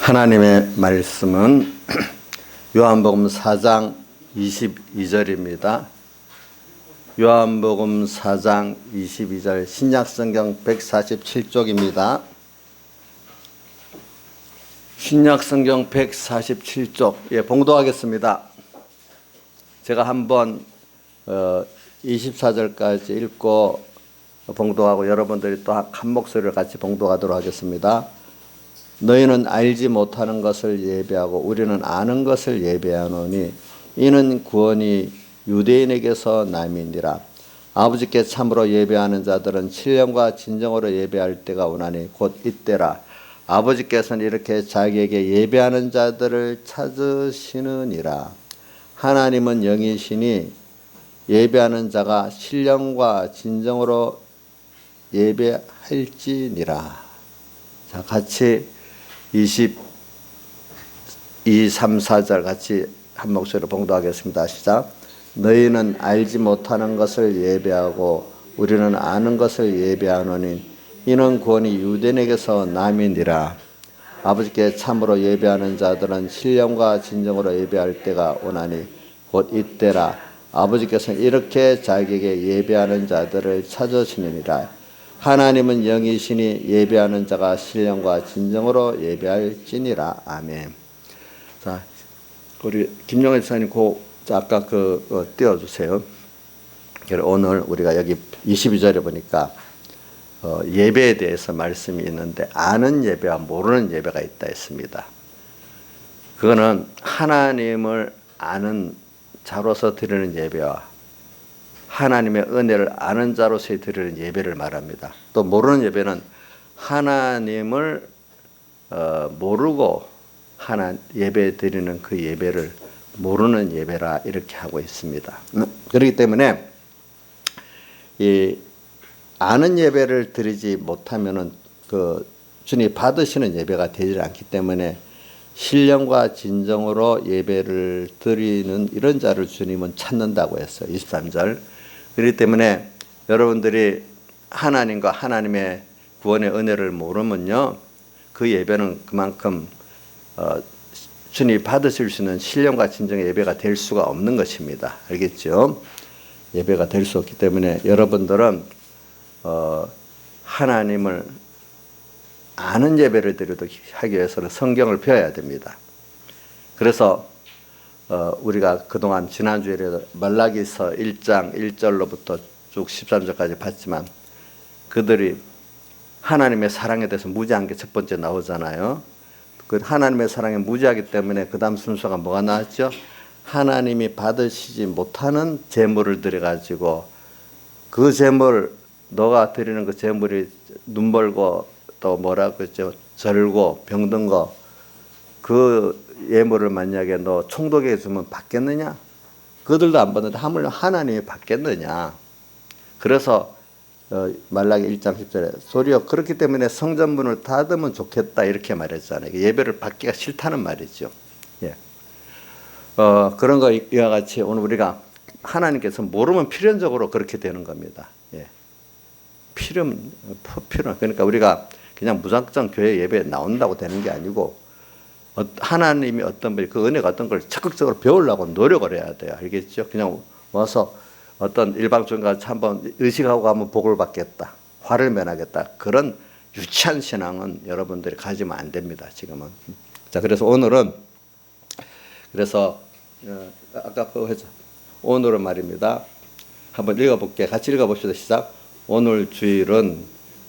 하나님의 말씀은 요한복음 4장 22절입니다. 요한복음 4장 22절 신약성경 147쪽입니다. 신약성경 147쪽 봉독하겠습니다. 제가 한번 24절까지 읽고 봉독하고 여러분들이 또 한 목소리를 같이 봉독하도록 하겠습니다. 너희는 알지 못하는 것을 예배하고 우리는 아는 것을 예배하노니 이는 구원이 유대인에게서 남이니라. 아버지께 참으로 예배하는 자들은 신령과 진정으로 예배할 때가 오나니 곧 이때라. 아버지께서는 이렇게 자기에게 예배하는 자들을 찾으시느니라. 하나님은 영이시니 예배하는 자가 신령과 진정으로 예배할지니라. 자, 같이 2, 3, 4절 같이 한 목소리로 봉독하겠습니다. 시작. 너희는 알지 못하는 것을 예배하고 우리는 아는 것을 예배하노니 이는 구원이 유대인에게서 남이니라. 아버지께 참으로 예배하는 자들은 신령과 진정으로 예배할 때가 오나니 곧 이때라. 아버지께서는 이렇게 자기에게 예배하는 자들을 찾으시느니라. 하나님은 영이시니 예배하는 자가 신령과 진정으로 예배할지니라. 아멘. 자, 우리 김영애 지사님 아까 띄워주세요. 오늘 우리가 여기 22절에 보니까 예배에 대해서 말씀이 있는데 아는 예배와 모르는 예배가 있다 했습니다. 그거는 하나님을 아는 자로서 드리는 예배와 하나님의 은혜를 아는 자로서 드리는 예배를 말합니다. 또 모르는 예배는 하나님을 모르고 예배 드리는 그 예배를 모르는 예배라 이렇게 하고 있습니다. 그렇기 때문에 이 아는 예배를 드리지 못하면은 주님 받으시는 예배가 되지 않기 때문에 신령과 진정으로 예배를 드리는 이런 자를 주님은 찾는다고 했어요. 23절. 그렇기 때문에 여러분들이 하나님과 하나님의 구원의 은혜를 모르면요, 그 예배는 그만큼 주님이 받으실 수 있는 신령과 진정의 예배가 될 수가 없는 것입니다. 알겠죠? 예배가 될 수 없기 때문에 여러분들은 하나님을 아는 예배를 드리도록 하기 위해서는 성경을 배워야 됩니다. 그래서 우리가 그동안 지난주에 말라기서 1장 1절로부터 쭉 13절까지 봤지만 그들이 하나님의 사랑에 대해서 무지한 게 첫 번째 나오잖아요. 그 하나님의 사랑에 무지하기 때문에 그 다음 순서가 뭐가 나왔죠? 하나님이 받으시지 못하는 제물을 드려가지고 그 제물, 너가 드리는 그 제물이 눈 벌고 또 뭐라고 했죠? 절고 병든 거, 그 예물을 만약에 너 총독에게 주면 받겠느냐? 그들도 안 받는데 하물며 하나님이 받겠느냐? 그래서 말라기 1장 10절에 소리여 그렇기 때문에 성전문을 닫으면 좋겠다 이렇게 말했잖아요. 예배를 받기가 싫다는 말이죠. 예. 그런 거 이와 같이 오늘 우리가 하나님께서 모르면 필연적으로 그렇게 되는 겁니다. 예. 필연. 그러니까 우리가 그냥 무작정 교회 예배에 나온다고 되는 게 아니고 하나님이 어떤 분이 그 은혜가 어떤 걸 적극적으로 배우려고 노력을 해야 돼요. 알겠죠? 그냥 와서 어떤 일방적인 같이 한번 의식하고 가면 복을 받겠다. 화를 면하겠다. 그런 유치한 신앙은 여러분들이 가지면 안 됩니다. 지금은. 자, 그래서 오늘은 아까 오늘은 말입니다. 한번 읽어볼게요. 같이 읽어봅시다. 시작. 오늘 주일은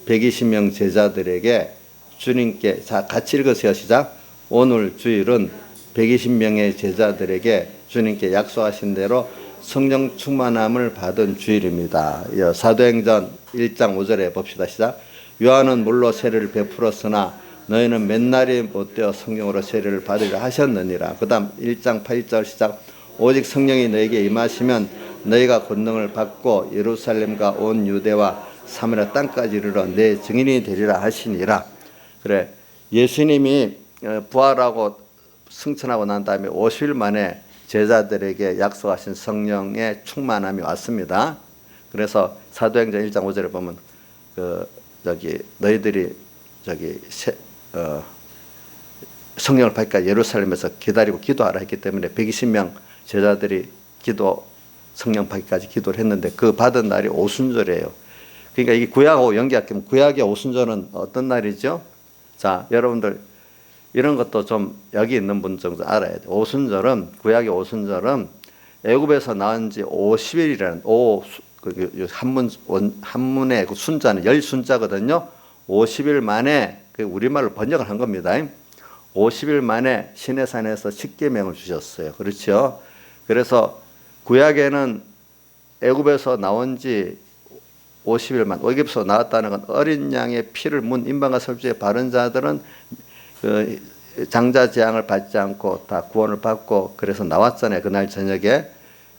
120명 제자들에게 주님께 같이 읽으세요. 시작. 오늘 주일은 120명의 제자들에게 주님께 약속하신 대로 성령 충만함을 받은 주일입니다. 사도행전 1장 5절에 봅시다. 시작. 요한은 물로 세례를 베풀었으나 너희는 맨날이 못되어 성령으로 세례를 받으려 하셨느니라. 그 다음 1장 8절 시작. 오직 성령이 너에게 임하시면 너희가 권능을 받고 예루살렘과 온 유대와 사마리아 땅까지 이르러 내 증인이 되리라 하시니라. 그래, 예수님이 부활하고 승천하고 난 다음에 50일 만에 제자들에게 약속하신 성령의 충만함이 왔습니다. 그래서 사도행전 1장 5절에 보면 너희들이 성령을 받기까지 예루살렘에서 기다리고 기도하라 했기 때문에 120명 제자들이 성령 받기까지 기도를 했는데 그 받은 날이 오순절이에요. 그러니까 이게 구약하고 연계하면 구약의 오순절은 어떤 날이죠? 자, 여러분들 이런 것도 좀 여기 있는 분 정도 알아야 돼요. 오순절은 구약의 오순절은 애굽에서 나온 지 50일이라는 한문의 그 순자는 열 순자거든요. 50일 만에 그 우리말로 번역을 한 겁니다. 50일 만에 시내산에서 십계명을 주셨어요. 그렇죠? 그래서 구약에는 애굽에서 나온 지 50일만, 애굽에서 나왔다는 건 어린 양의 피를 문 임방과 설주에 바른 자들은 그 장자 재앙을 받지 않고 다 구원을 받고 그래서 나왔잖아요. 그날 저녁에.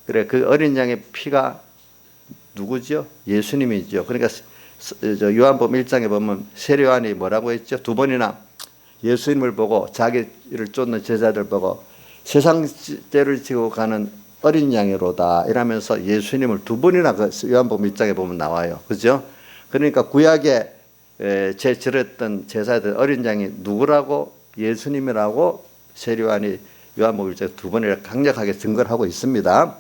그래, 그 어린 양의 피가 누구죠? 예수님이죠. 그러니까 요한복음 1장에 보면 세례요한이 뭐라고 했죠? 두 번이나 예수님을 보고 자기를 쫓는 제자들 보고 세상 죄를 지고 가는 어린 양이로다 이러면서 예수님을 두 번이나 그 요한복음 1장에 보면 나와요. 그죠? 그러니까 구약에 지냈던 제사들 어린 양이 누구라고? 예수님이라고 세례요한이 요한복음 1장에 두 번이나 강력하게 증거를 하고 있습니다.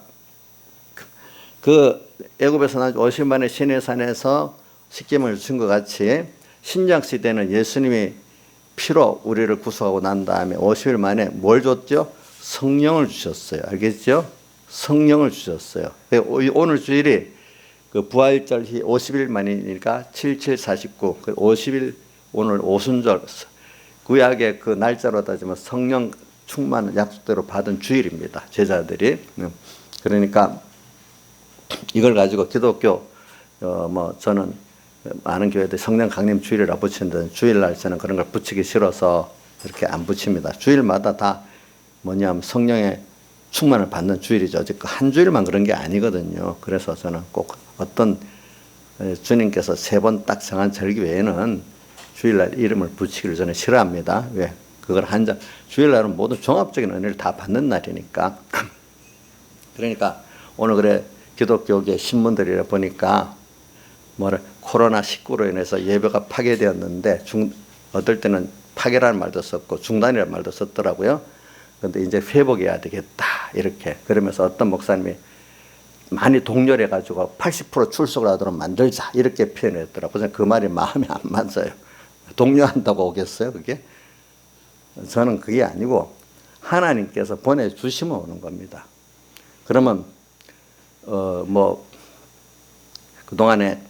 그 애굽에서 난 50일 만에 시내산에서 십계명을 준 것 같이 신약 시대는 예수님이 피로 우리를 구속하고 난 다음에 50일 만에 뭘 줬죠? 성령을 주셨어요. 알겠죠? 성령을 주셨어요. 오늘 주일이 그 부활절 50일 만이니까 7749. 50일 오늘 오순절 구약의 그 날짜로 따지면 성령 충만 약속대로 받은 주일입니다. 제자들이. 그러니까 이걸 가지고 기독교 저는 많은 교회들 성령 강림 주일이라 붙이는데 주일날 저는 그런 걸 붙이기 싫어서 이렇게 안 붙입니다. 주일마다 다 뭐냐면 성령의 충만을 받는 주일이죠. 한 주일만 그런 게 아니거든요. 그래서 저는 꼭 어떤 주님께서 3번 딱 정한 절기 외에는 주일날 이름을 붙이기를 저는 싫어합니다. 왜? 그걸 주일날은 모든 종합적인 은혜를 다 받는 날이니까. 그러니까 오늘 그래 기독교계 신문들이라 보니까 코로나19로 인해서 예배가 파괴되었는데 어떨 때는 파괴라는 말도 썼고 중단이라는 말도 썼더라고요. 그런데 이제 회복해야 되겠다 이렇게 그러면서 어떤 목사님이 많이 동렬해 가지고 80% 출석을 하도록 만들자 이렇게 표현했더라고요. 그 말이 마음에 안 맞아요. 독려한다고 오겠어요 그게? 저는 그게 아니고 하나님께서 보내주시면 오는 겁니다. 그러면 그동안에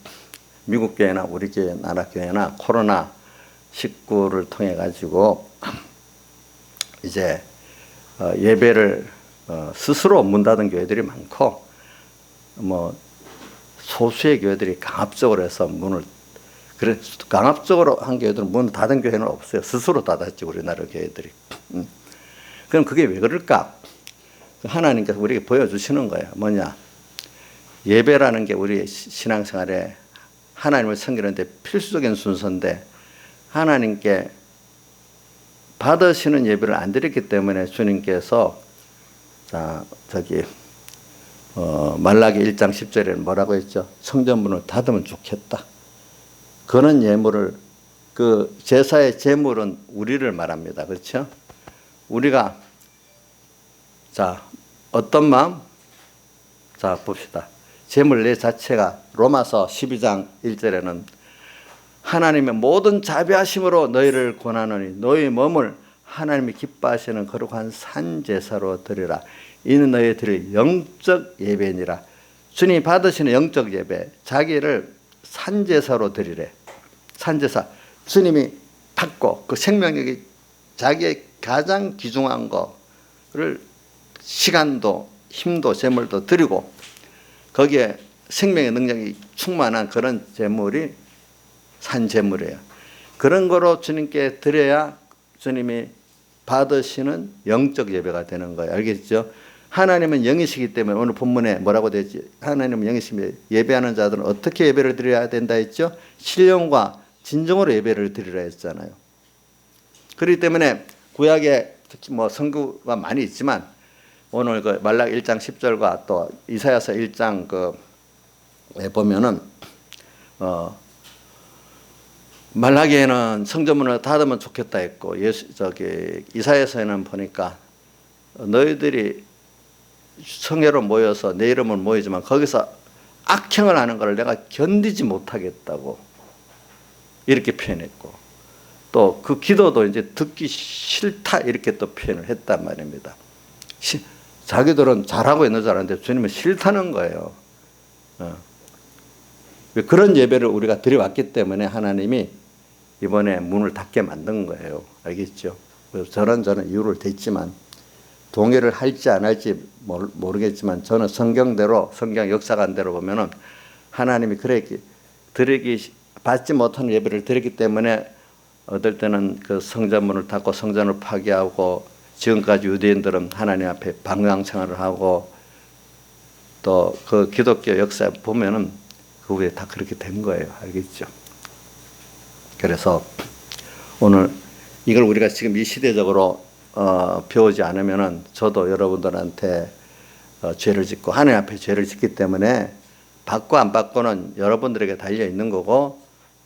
미국 교회나 우리 교회 나라 교회나 코로나19를 통해 가지고 이제 예배를 스스로 문 닫은 교회들이 많고 소수의 교회들이 강압적으로 해서 강압적으로 한 교회들은 문을 닫은 교회는 없어요. 스스로 닫았지 우리나라 교회들이. 그럼 그게 왜 그럴까? 하나님께서 우리에게 보여주시는 거예요. 뭐냐? 예배라는 게 우리 신앙생활에 하나님을 섬기는데 필수적인 순서인데 하나님께 받으시는 예배를 안 드렸기 때문에 주님께서 말라기 1장 10절에는 뭐라고 했죠? 성전문을 닫으면 좋겠다. 그런 예물을 그 제사의 제물은 우리를 말합니다. 그렇죠? 우리가 어떤 마음? 봅시다. 제물 내 자체가 로마서 12장 1절에는 하나님의 모든 자비하심으로 너희를 권하노니 너희 몸을 하나님이 기뻐하시는 거룩한 산제사로 드리라. 이는 너희 드릴 영적 예배니라. 주님이 받으시는 영적 예배, 자기를 산제사로 드리래. 산제사, 주님이 받고 그 생명력이 자기의 가장 귀중한 거를 시간도 힘도 재물도 드리고 거기에 생명의 능력이 충만한 그런 재물이 산재물이에요. 그런 거로 주님께 드려야 주님이 받으시는 영적 예배가 되는 거예요. 알겠죠? 하나님은 영이시기 때문에 오늘 본문에 뭐라고 되지? 하나님은 영이시며 예배하는 자들은 어떻게 예배를 드려야 된다 했죠? 신령과 진정으로 예배를 드리라 했잖아요. 그렇기 때문에 구약에 특히 선구가 많이 있지만 오늘 그 말라기 1장 10절과 또 이사야서 1장 보면은 말라기에는 성전문을 닫으면 좋겠다 했고 이사야서에는 보니까 너희들이 성회로 모여서 내 이름을 모이지만 거기서 악행을 하는 걸 내가 견디지 못하겠다고 이렇게 표현했고, 또 그 기도도 이제 듣기 싫다 이렇게 또 표현을 했단 말입니다. 자기들은 잘하고 있는 줄 알았는데 주님은 싫다는 거예요. 그런 예배를 우리가 드려왔기 때문에 하나님이 이번에 문을 닫게 만든 거예요. 알겠죠? 저런 이유를 댔지만 동의를 할지 안 할지 모르겠지만 저는 성경대로, 성경 역사관대로 보면은 하나님이 그렇게 받지 못하는 예배를 드렸기 때문에 어떨 때는 그 성전문을 닫고 성전을 파괴하고, 지금까지 유대인들은 하나님 앞에 방황생활을 하고, 또 그 기독교 역사에 보면은 그 후에 다 그렇게 된 거예요. 알겠죠? 그래서 오늘 이걸 우리가 지금 이 시대적으로 배우지 않으면은 저도 여러분들한테 죄를 짓고 하나님 앞에 죄를 짓기 때문에 받고 안 받고는 여러분들에게 달려 있는 거고,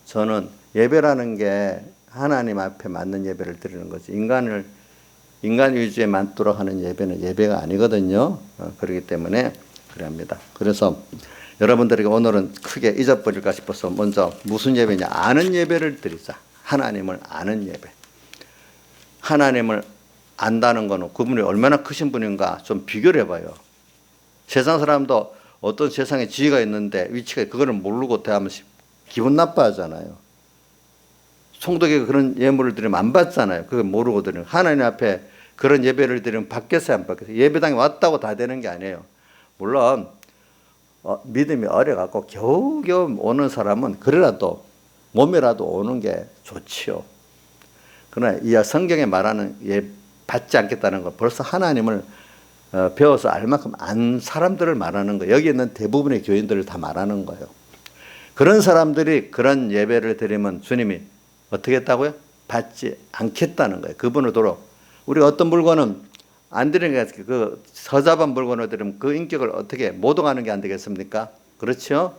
저는 예배라는 게 하나님 앞에 맞는 예배를 드리는 거지, 인간 위주에 맞도록 하는 예배는 예배가 아니거든요. 그렇기 때문에 그래 합니다. 그래서 여러분들에게 오늘은 크게 잊어버릴까 싶어서 먼저 무슨 예배냐, 아는 예배를 드리자. 하나님을 아는 예배. 하나님을 안다는 거는 그분이 얼마나 크신 분인가 좀 비교를 해봐요. 세상 사람도 어떤 세상에 지위가 있는데 위치가 그거를 모르고 대하면 기분 나빠하잖아요. 송독에 그런 예물을 드리면 안 받잖아요. 그걸 모르고 드리는. 하나님 앞에 그런 예배를 드리면 받겠어요, 안 받겠어요? 예배당에 왔다고 다 되는 게 아니에요. 물론 믿음이 어려갖고 겨우겨우 오는 사람은 그래라도 몸이라도 오는 게 좋지요. 그러나 이 성경에 말하는 받지 않겠다는 건 벌써 하나님을 배워서 알 만큼 안 사람들을 말하는 거예요. 여기 있는 대부분의 교인들을 다 말하는 거예요. 그런 사람들이 그런 예배를 드리면 주님이 어떻게 했다고요? 받지 않겠다는 거예요. 그분을 도로 우리가 어떤 물건은 안 드리는 게, 그 서잡한 물건을 드리면 그 인격을 어떻게 모독하는 게 안 되겠습니까? 그렇죠?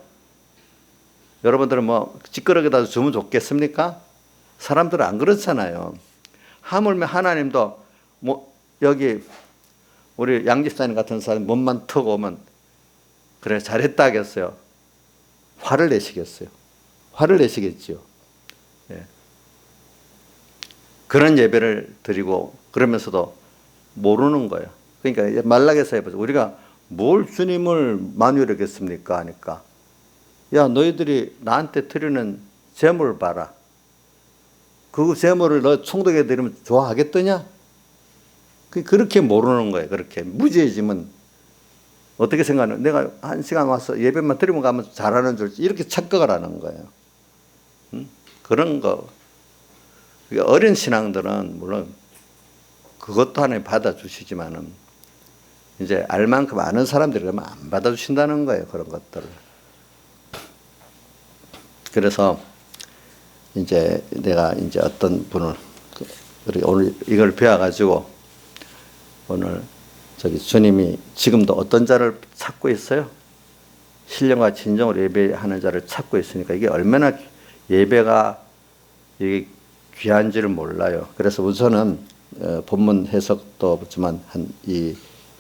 여러분들은 뭐 찌끄러기라도 주면 좋겠습니까? 사람들은 안 그렇잖아요. 하물며 하나님도 뭐 여기 우리 양집사님 같은 사람 몸만 트고 오면 그래 잘했다 하겠어요? 화를 내시겠어요? 화를 내시겠지요. 예. 그런 예배를 드리고 그러면서도 모르는 거예요. 그러니까 말라기서 해보세요. 우리가 뭘 주님을 만유하겠습니까 하니까, 야 너희들이 나한테 드리는 제물 봐라. 그 제물을 너 총독에 드리면 좋아하겠더냐? 그렇게 모르는 거예요. 그렇게 무지해지면 어떻게 생각하는? 내가 한 시간 와서 예배만 드리면 가면 잘하는 줄 이렇게 착각을 하는 거예요. 그런 거. 어린 신앙들은 물론 그것도 하나님 받아주시지만은 이제 알 만큼 아는 사람들이 그러면 안 받아주신다는 거예요. 그런 것들을. 그래서 이제 내가 이제 어떤 분을 오늘 이걸 배워가지고 오늘 주님이 지금도 어떤 자를 찾고 있어요? 신령과 진정으로 예배하는 자를 찾고 있으니까 이게 얼마나 예배가 이게 귀한지를 몰라요. 그래서 우선은 본문 해석도 보지만 이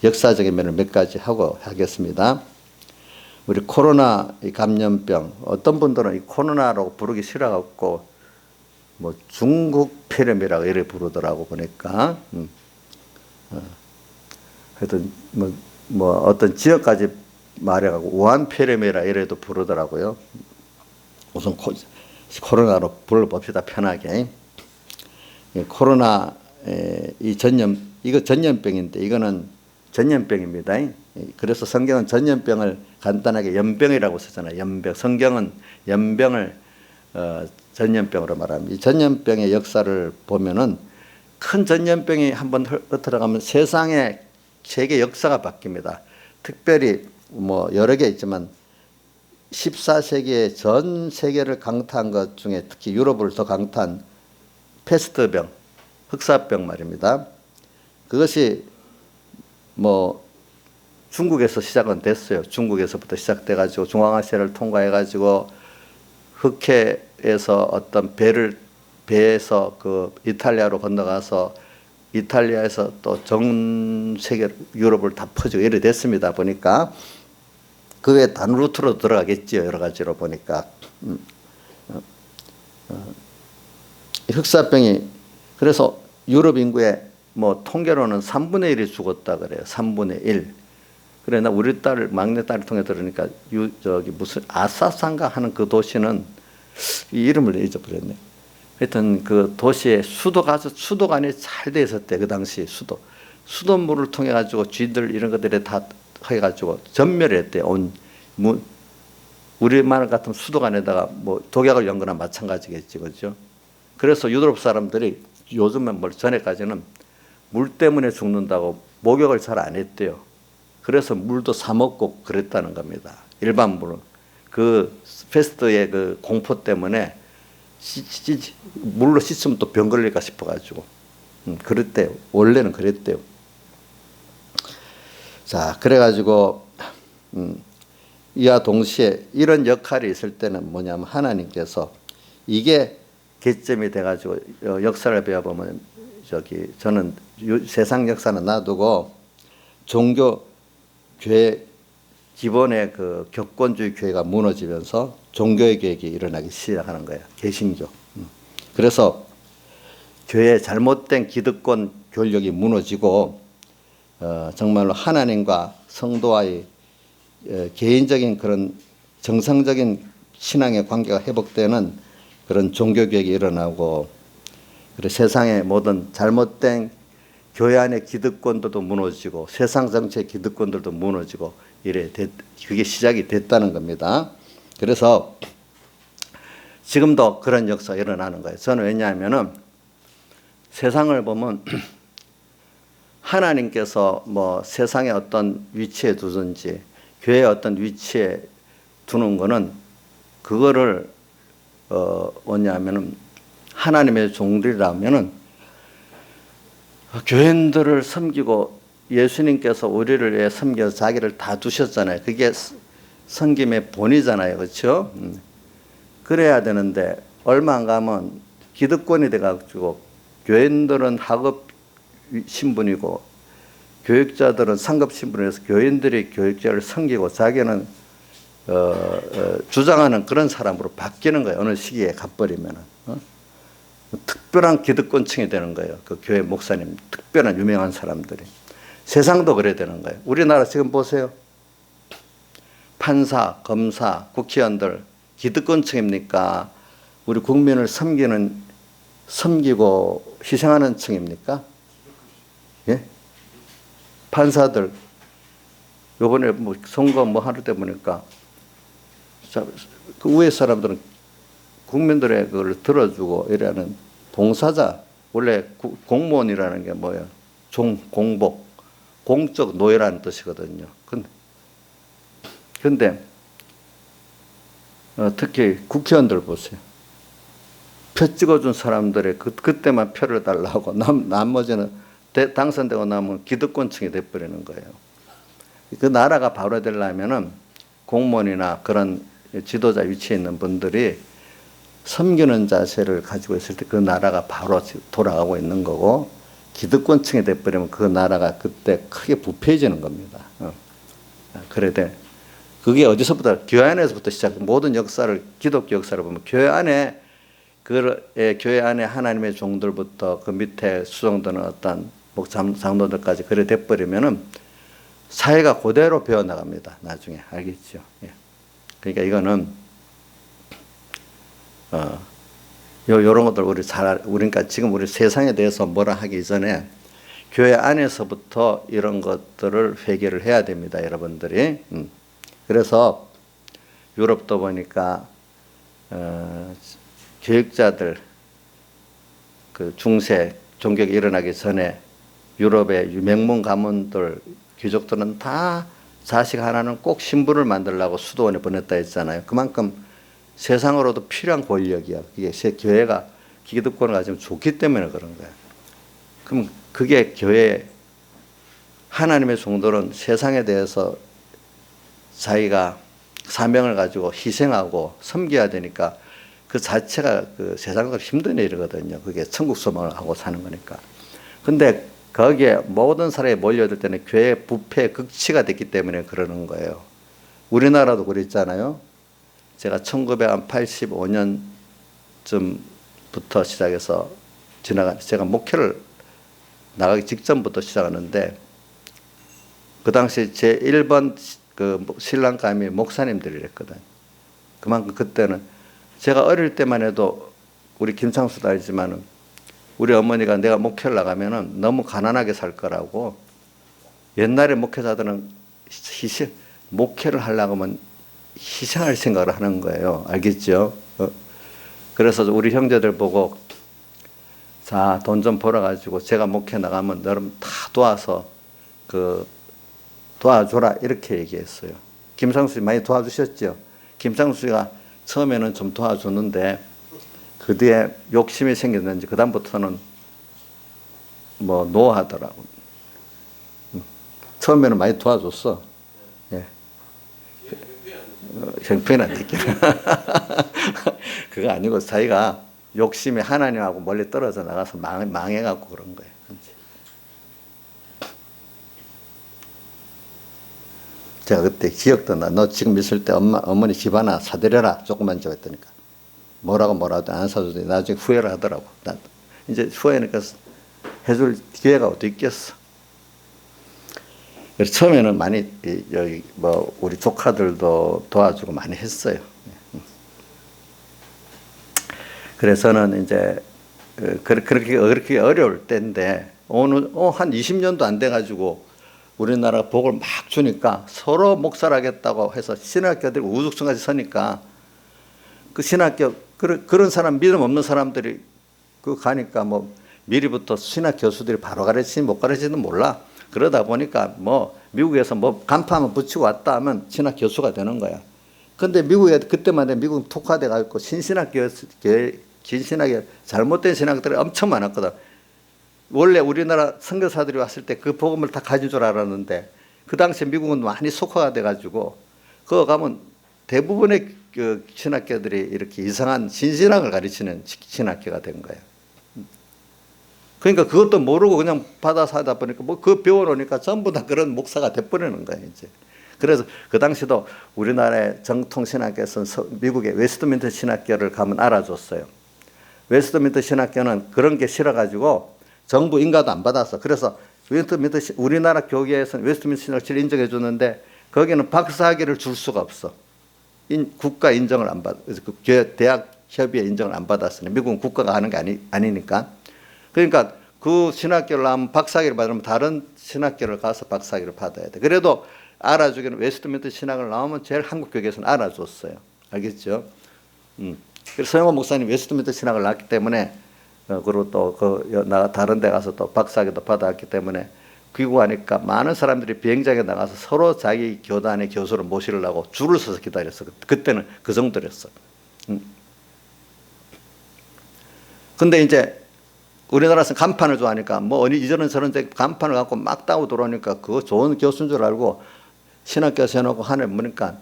역사적인 면을 몇 가지 하고 하겠습니다. 우리 코로나 감염병, 어떤 분들은 이 코로나라고 부르기 싫어갖고 뭐 중국 폐렴이라고 이렇게 부르더라고 보니까. 하여튼 뭐 어떤 지역까지 말해가고 우한 폐렴이라 이래도 부르더라고요. 우선 코로나로 불러봅시다, 편하게. 코로나 이 이거 전염병인데 이거는 전염병입니다. 그래서 성경은 전염병을 간단하게 연병이라고 쓰잖아요. 연병. 성경은 연병을 전염병으로 말합니다. 이 전염병의 역사를 보면은 큰 전염병이 한번 흩어나가면 세상의 세계 역사가 바뀝니다. 특별히 뭐 여러 개 있지만 14세기에 전 세계를 강타한 것 중에 특히 유럽을 더 강타한 패스트병, 흑사병 말입니다. 그것이 뭐 중국에서 시작은 됐어요. 중국에서부터 시작돼가지고 중앙아시아를 통과해가지고 흑해에서 어떤 배에서 그 이탈리아로 건너가서 이탈리아에서 또 전 세계 유럽을 다 퍼지고 이래 됐습니다. 보니까 그 외에 다른 루트로 들어가겠지요. 여러 가지로 보니까 흑사병이 그래서 유럽 인구의 뭐 통계로는 3분의 1이 죽었다 그래요. 3분의 1. 그래 나 우리 딸 막내 딸을 통해 들으니까 저기 무슨 아사산가 하는 그 도시는 이 이름을 잊어버렸네. 하여튼 그 도시의 수도가 수도관이 잘 돼 있었대. 그 당시 수도물을 통해 가지고 쥐들 이런 것들이 다 해가지고 전멸했대. 우리말 같은 수도관에다가 뭐 독약을 연 거나 마찬가지겠지, 그렇죠? 그래서 유럽 사람들이 요즘은 뭘 전에까지는 물 때문에 죽는다고 목욕을 잘 안 했대요. 그래서 물도 사 먹고 그랬다는 겁니다. 일반 물은 그 패스트의 그 공포 때문에 물로 씻으면 또 병 걸릴까 싶어가지고 그랬대요. 원래는 그랬대요. 자, 그래가지고 이와 동시에 이런 역할이 있을 때는 뭐냐면 하나님께서 이게 개점이 돼가지고 역사를 배워보면 저는 세상 역사는 놔두고 종교 교회 기본의 그 격권주의 교회가 무너지면서 종교의 개혁이 일어나기 시작하는 거예요. 개신교. 그래서 교회의 잘못된 기득권 권력이 무너지고 정말로 하나님과 성도와의 개인적인 그런 정상적인 신앙의 관계가 회복되는 그런 종교개혁이 일어나고 그리고 세상의 모든 잘못된 교회 안의 기득권들도 무너지고 세상 정치의 기득권들도 무너지고 이래 그게 시작이 됐다는 겁니다. 그래서 지금도 그런 역사가 일어나는 거예요. 저는 왜냐하면은 세상을 보면 하나님께서 뭐 세상의 어떤 위치에 두든지 교회의 어떤 위치에 두는 거는 그거를 뭐냐면은 하나님의 종들이라면은 교인들을 섬기고 예수님께서 우리를 위해 섬겨서 자기를 다 두셨잖아요. 그게 섬김의 본이잖아요. 그렇죠? 그래야 되는데 얼마 안 가면 기득권이 돼가지고 교인들은 하급 신분이고 교육자들은 상급 신분에서 교인들이 교육자를 섬기고 자기는 주장하는 그런 사람으로 바뀌는 거예요. 어느 시기에 가버리면은 특별한 기득권층이 되는 거예요. 그 교회 목사님, 특별한 유명한 사람들이. 세상도 그래야 되는 거예요. 우리나라 지금 보세요. 판사, 검사, 국회의원들 기득권층입니까? 우리 국민을 섬기고 희생하는 층입니까? 예? 판사들 요번에 뭐 선거 뭐 하루 때 보니까 그 위에 사람들은 국민들의 그걸 들어주고 이라는 봉사자, 원래 공무원이라는 게 뭐예요? 공복, 공적 노예라는 뜻이거든요. 근데 특히 국회의원들 보세요. 표 찍어준 사람들의 그때만 표를 달라고 나머지는 당선되고 나면 기득권층이 돼버리는 거예요. 그 나라가 바로 되려면은 공무원이나 그런 지도자 위치에 있는 분들이 섬기는 자세를 가지고 있을 때 그 나라가 바로 돌아가고 있는 거고 기득권층이 돼버리면 그 나라가 그때 크게 부패해지는 겁니다. 그래야 돼. 그게 어디서부터? 교회 안에서부터 시작. 모든 역사를 기독교 역사를 보면 교회 안에 교회 안에 하나님의 종들부터 그 밑에 수종되는 어떤 장로들까지 그래 돼버리면은 사회가 그대로 배어 나갑니다. 나중에 알겠죠? 예. 그러니까 이거는 요런 것들 우리가 지금 우리 세상에 대해서 뭐라 하기 전에 교회 안에서부터 이런 것들을 회개를 해야 됩니다, 여러분들이. 그래서 유럽도 보니까 교육자들 그 중세 종교가 일어나기 전에 유럽의 명문 가문들 귀족들은 다 자식 하나는 꼭 신부를 만들려고 수도원에 보냈다 했잖아요. 그만큼 세상으로도 필요한 권력이야. 그게 교회가 기득권을 가지면 좋기 때문에 그런 거야. 그럼 그게 교회 하나님의 종들은 세상에 대해서 자기가 사명을 가지고 희생하고 섬겨야 되니까 그 자체가 그 세상적으로 힘든 일이거든요. 그게 천국 소망을 하고 사는 거니까. 근데 거기에 모든 사람이 몰려들 때는 교회 부패 극치가 됐기 때문에 그러는 거예요. 우리나라도 그랬잖아요. 제가 1985년쯤부터 시작해서 제가 목회를 나가기 직전부터 시작하는데 그 당시 제 1번 그 신랑감이 목사님들이랬거든. 그만큼 그때는 제가 어릴 때만 해도 우리 김창수도 알지만은 우리 어머니가 내가 목회를 나가면은 너무 가난하게 살 거라고 옛날에 목회자들은 목회를 하려고 하면 희생할 생각을 하는 거예요. 알겠죠? 그래서 우리 형제들 보고 자, 돈 좀 벌어가지고 제가 목회 나가면 너는 다 도와서 도와줘라 이렇게 얘기했어요. 김상수 많이 도와주셨죠? 김상수가 처음에는 좀 도와줬는데 그 뒤에 욕심이 생겼는지 그 다음부터는 뭐 노하더라고. 처음에는 많이 도와줬어. 예. 형편한테 그거 아니고 자기가 욕심이 하나님하고 멀리 떨어져 나가서 망해갖고 그런 거예요. 제가 그때 기억도 나. 너 지금 있을 때 어머니 집 하나 사드려라. 조금만 줘 했더니까. 뭐라고 안 사줘도 나중에 후회를 하더라고. 난 이제 후회니까 해줄 기회가 어디 있겠어. 그래서 처음에는 많이 여기 뭐 우리 조카들도 도와주고 많이 했어요. 그래서는 이제 그렇게 어려울 때인데 한 20년도 안 돼가지고 우리나라 복을 막 주니까 서로 목살하겠다고 해서 신학교들이 우죽순같이 서니까 그 신학교 그런 사람 믿음 없는 사람들이 그 가니까 뭐 미리부터 신학 교수들이 바로 가르치지 못 가르치지는 몰라. 그러다 보니까 뭐 미국에서 뭐 간판만 붙이고 왔다 하면 신학 교수가 되는 거야. 근데 미국에 그때만 해도 미국은 특화돼 가지고 신신학교 잘못된 신학들이 엄청 많았거든. 원래 우리나라 선교사들이 왔을 때 그 복음을 다 가진 줄 알았는데 그 당시에 미국은 많이 속화가 돼가지고 그거 가면 대부분의 그 신학교들이 이렇게 이상한 신신학을 가르치는 신학교가 된 거예요. 그러니까 그것도 모르고 그냥 받아서 하다 보니까 뭐 그거 배워놓으니까 전부 다 그런 목사가 돼버리는 거예요, 이제. 그래서 그 당시도 우리나라의 정통 신학교에서는 미국의 웨스트민스터 신학교를 가면 알아줬어요. 웨스트민스터 신학교는 그런 게 싫어가지고 정부 인가도 안 받았어. 그래서 우리나라 교계에서는 웨스트민스터 신학교를 인정해 줬는데 거기는 박사학위를 줄 수가 없어. 국가 인정을 안 받, 그 대학 협의회 인정을 안 받았으니 미국은 국가가 하는 게 아니니까. 그러니까 그 신학교를 나오면 박사학위를 받으면 다른 신학교를 가서 박사학위를 받아야 돼. 그래도 알아주기는 웨스트민스터 신학을 나오면 제일 한국 교계에서는 알아줬어요. 알겠죠? 그래서 서영호 목사님 웨스트민스터 신학을 나왔기 때문에 그리고 또 다른 데 가서 또 박사학위도 받았기 때문에 귀국하니까 많은 사람들이 비행장에 나가서 서로 자기 교단의 교수를 모시려고 줄을 서서 기다렸어. 그때는 그 정도였어. 근데 이제 우리나라에서 간판을 좋아하니까 뭐 이전은 저런 간판을 갖고 막 따고 들어오니까 그거 좋은 교수인 줄 알고 신학교에서 해놓고 하늘 보니까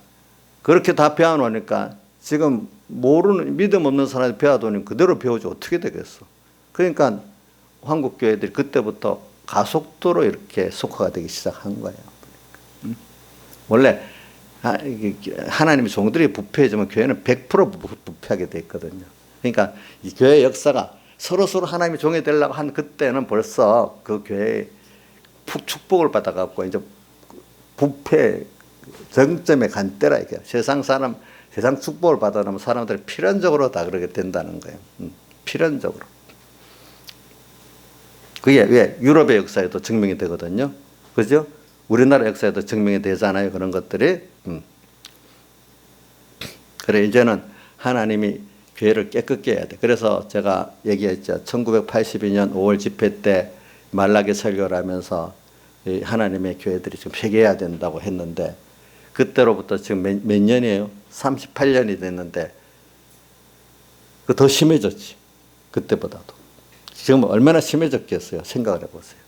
그렇게 다 배워놓으니까 지금 모르는 믿음 없는 사람이 배워두니 그대로 배우지 어떻게 되겠어. 그러니까 한국 교회들이 그때부터 가속도로 이렇게 속화가 되기 시작한 거예요. 원래 하나님의 종들이 부패해지면 교회는 100% 부패하게 돼 있거든요. 그러니까 이 교회 역사가 서로 하나님의 종이 되려고 한 그때는 벌써 그 교회에 축복을 받아갖고 이제 부패 정점에 간 때라 이게 세상 축복을 받아놓으면 사람들이 필연적으로 다 그렇게 된다는 거예요. 필연적으로. 그게 왜 유럽의 역사에도 증명이 되거든요. 그죠? 우리나라 역사에도 증명이 되잖아요. 그런 것들이. 그래 이제는 하나님이 교회를 깨끗게 해야 돼. 그래서 제가 얘기했죠. 1982년 5월 집회 때 말라기 설교를 하면서 하나님의 교회들이 좀 회개해야 된다고 했는데 그때로부터 지금 몇 년이에요? 38년이 됐는데 그 더 심해졌지. 그때보다도. 지금 얼마나 심해졌겠어요. 생각을 해보세요.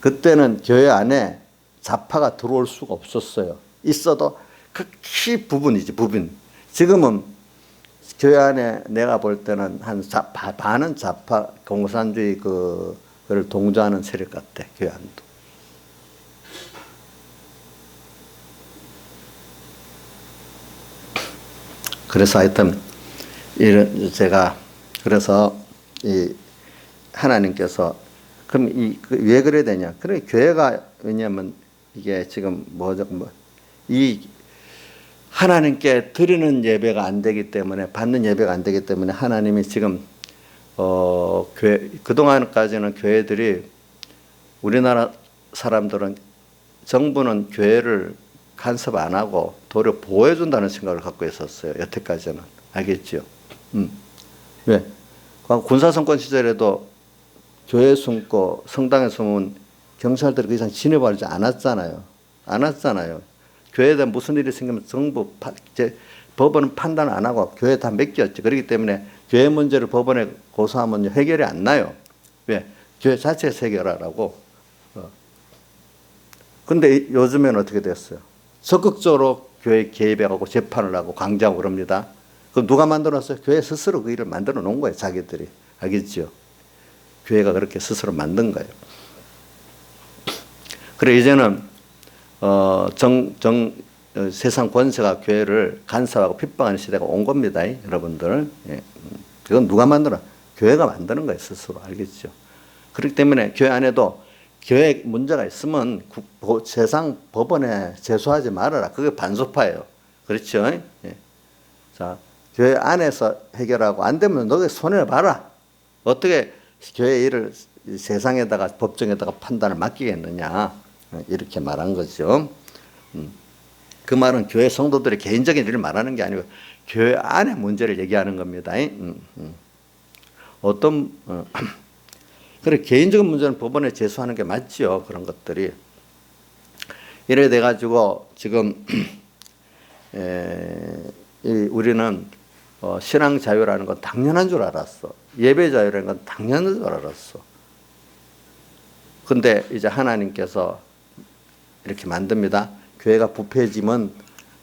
그때는 교회 안에 좌파가 들어올 수가 없었어요. 있어도 극히 부분이지 부분. 지금은 교회 안에 내가 볼 때는 한 반은 좌파 공산주의 그를 동조하는 세력 같아, 교회 안도. 그래서 하여튼 제가 그래서 이 하나님께서 그럼 왜 그래야 되냐? 그래 교회가 왜냐하면 이게 지금 이 하나님께 드리는 예배가 안 되기 때문에 받는 예배가 안 되기 때문에 하나님이 지금 교회 그동안까지는 교회들이 우리나라 사람들은 정부는 교회를 간섭 안 하고 도리어 보호해 준다는 생각을 갖고 있었어요. 여태까지는. 알겠죠? 왜? 군사정권 시절에도 교회 숨고 성당에 숨은 경찰들이 그 이상 진입하지 않았잖아요. 교회에 대한 무슨 일이 생기면 정부 법원은 판단 안 하고 교회 다 맡겼죠. 그렇기 때문에 교회 문제를 법원에 고소하면 해결이 안 나요. 왜? 교회 자체에서 해결하라고. 근데 요즘에는 어떻게 됐어요? 적극적으로 교회 개입하고 재판을 하고 강제하고 그럽니다. 그럼 누가 만들었어요? 교회 스스로 그 일을 만들어 놓은 거예요. 자기들이. 알겠죠? 교회가 그렇게 스스로 만든 거예요. 그래 이제는 세상 권세가 교회를 간섭하고 핍박하는 시대가 온 겁니다. 여러분들. 예. 그건 누가 만들어? 교회가 만드는 거예요. 스스로. 알겠죠? 그렇기 때문에 교회 안에도 교회 문제가 있으면 세상 법원에 제소하지 말아라. 그게 반소파예요. 그렇죠? 예. 자, 교회 안에서 해결하고 안 되면 너가 손해봐라. 어떻게 교회 일을 세상에다가 법정에다가 판단을 맡기겠느냐. 이렇게 말한 거죠. 그 말은 교회 성도들의 개인적인 일을 말하는 게 아니고 교회 안의 문제를 얘기하는 겁니다. 그래 개인적인 문제는 법원에 제소하는 게 맞지요. 그런 것들이 이래 돼 가지고 지금 우리는 신앙 자유라는 건 당연한 줄 알았어. 예배 자유라는 건 당연한 줄 알았어. 근데 이제 하나님께서 이렇게 만듭니다. 교회가 부패지면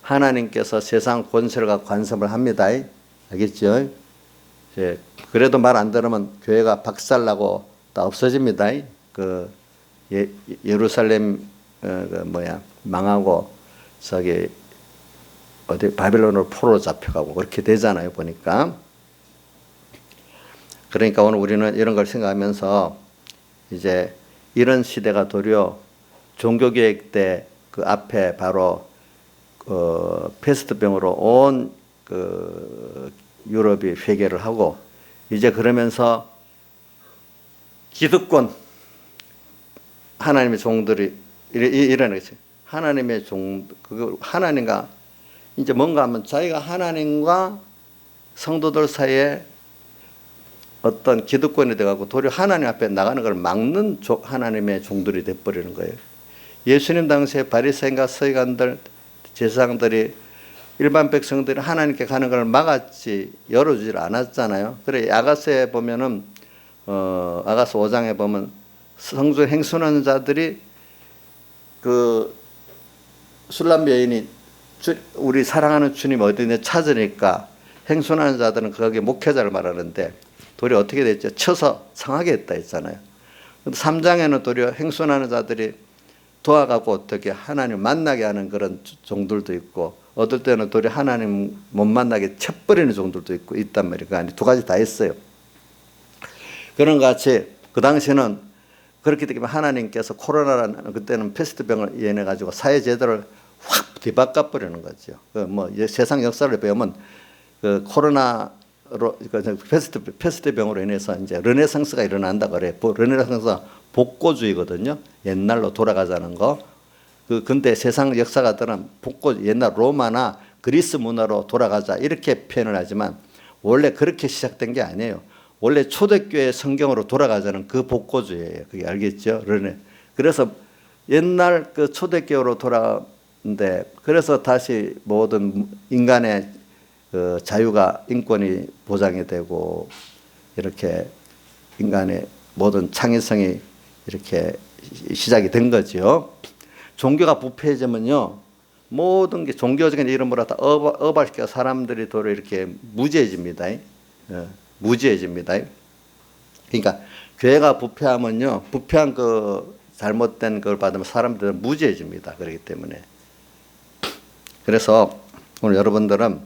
하나님께서 세상 권세를 갖고 간섭을 합니다. 알겠죠? 그래도 말 안 들으면 교회가 박살나고 다 없어집니다. 예루살렘 망하고 저기 어디 바빌론으로 포로로 잡혀가고 그렇게 되잖아요. 보니까. 그러니까 오늘 우리는 이런 걸 생각하면서 이제 이런 시대가 도리어 종교개혁 때 그 앞에 바로 패스트병으로 온 유럽이 회개를 하고 이제 그러면서 기득권 하나님의 종들이 이러는 거죠. 하나님의 하나님과 이제 뭔가 하면 자기가 하나님과 성도들 사이에 어떤 기득권이 돼가고 도리어 하나님 앞에 나가는 걸 막는 하나님의 종들이 돼버리는 거예요. 예수님 당시에 바리새인과 서기관들, 제사장들이 일반 백성들이 하나님께 가는 걸 막았지 열어주질 않았잖아요. 그래 아가서에 보면은 아가서 5장에 보면 성전 행순하는 자들이 그 술람 여인이 우리 사랑하는 주님 어디 있냐 찾으니까 행순하는 자들은 거기에 목회자를 말하는데 도리어 어떻게 됐죠? 쳐서 상하게 했다 했잖아요. 3장에는 도리어 행순하는 자들이 도와가고 어떻게 하나님 만나게 하는 그런 종들도 있고 어떨 때는 도리어 하나님 못 만나게 쳐버리는 종들도 있단 말이에요. 그 안에 두 가지 다 했어요. 그런 것 같이 그 당시에는 그렇게 되면 하나님께서 코로나라는 그때는 패스트병을 인해 가지고 사회 제도를 확 뒤바꿔 버리는 거죠. 세상 역사를 배우면 그 코로나로 패스트병으로 인해서 이제 르네상스가 일어난다 그래. 르네상스가 복고주의거든요. 옛날로 돌아가자는 거. 근데 세상 역사가들은 옛날 로마나 그리스 문화로 돌아가자 이렇게 표현을 하지만 원래 그렇게 시작된 게 아니에요. 원래 초대교회 성경으로 돌아가자는 그 복고주의예요. 그게 알겠죠? 그래서 옛날 그 초대교회로 돌아가는데 그래서 다시 모든 인간의 그 자유가 인권이 보장이 되고 이렇게 인간의 모든 창의성이 이렇게 시작이 된 거죠. 종교가 부패해지면요 모든 게 종교적인 이름으로 다 어발시켜 사람들이 도로 이렇게 무지해집니다. 무지해집니다. 그러니까 교회가 부패하면요, 부패한 그 잘못된 걸 받으면 사람들은 무지해집니다. 그렇기 때문에. 그래서 오늘 여러분들은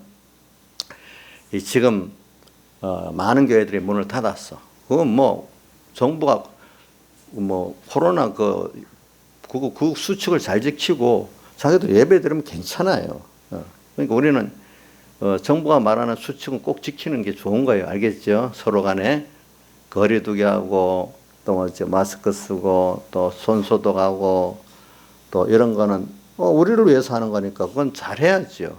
지금 많은 교회들이 문을 닫았어. 그건 뭐 정부가 뭐 코로나 그 수칙을 잘 지키고 자기도 예배 드리면 괜찮아요. 그러니까 우리는 정부가 말하는 수칙은 꼭 지키는 게 좋은 거예요. 알겠죠? 서로 간에 거리 두기 하고 또 마스크 쓰고 또 손 소독하고 또 이런 거는 우리를 위해서 하는 거니까 그건 잘해야죠.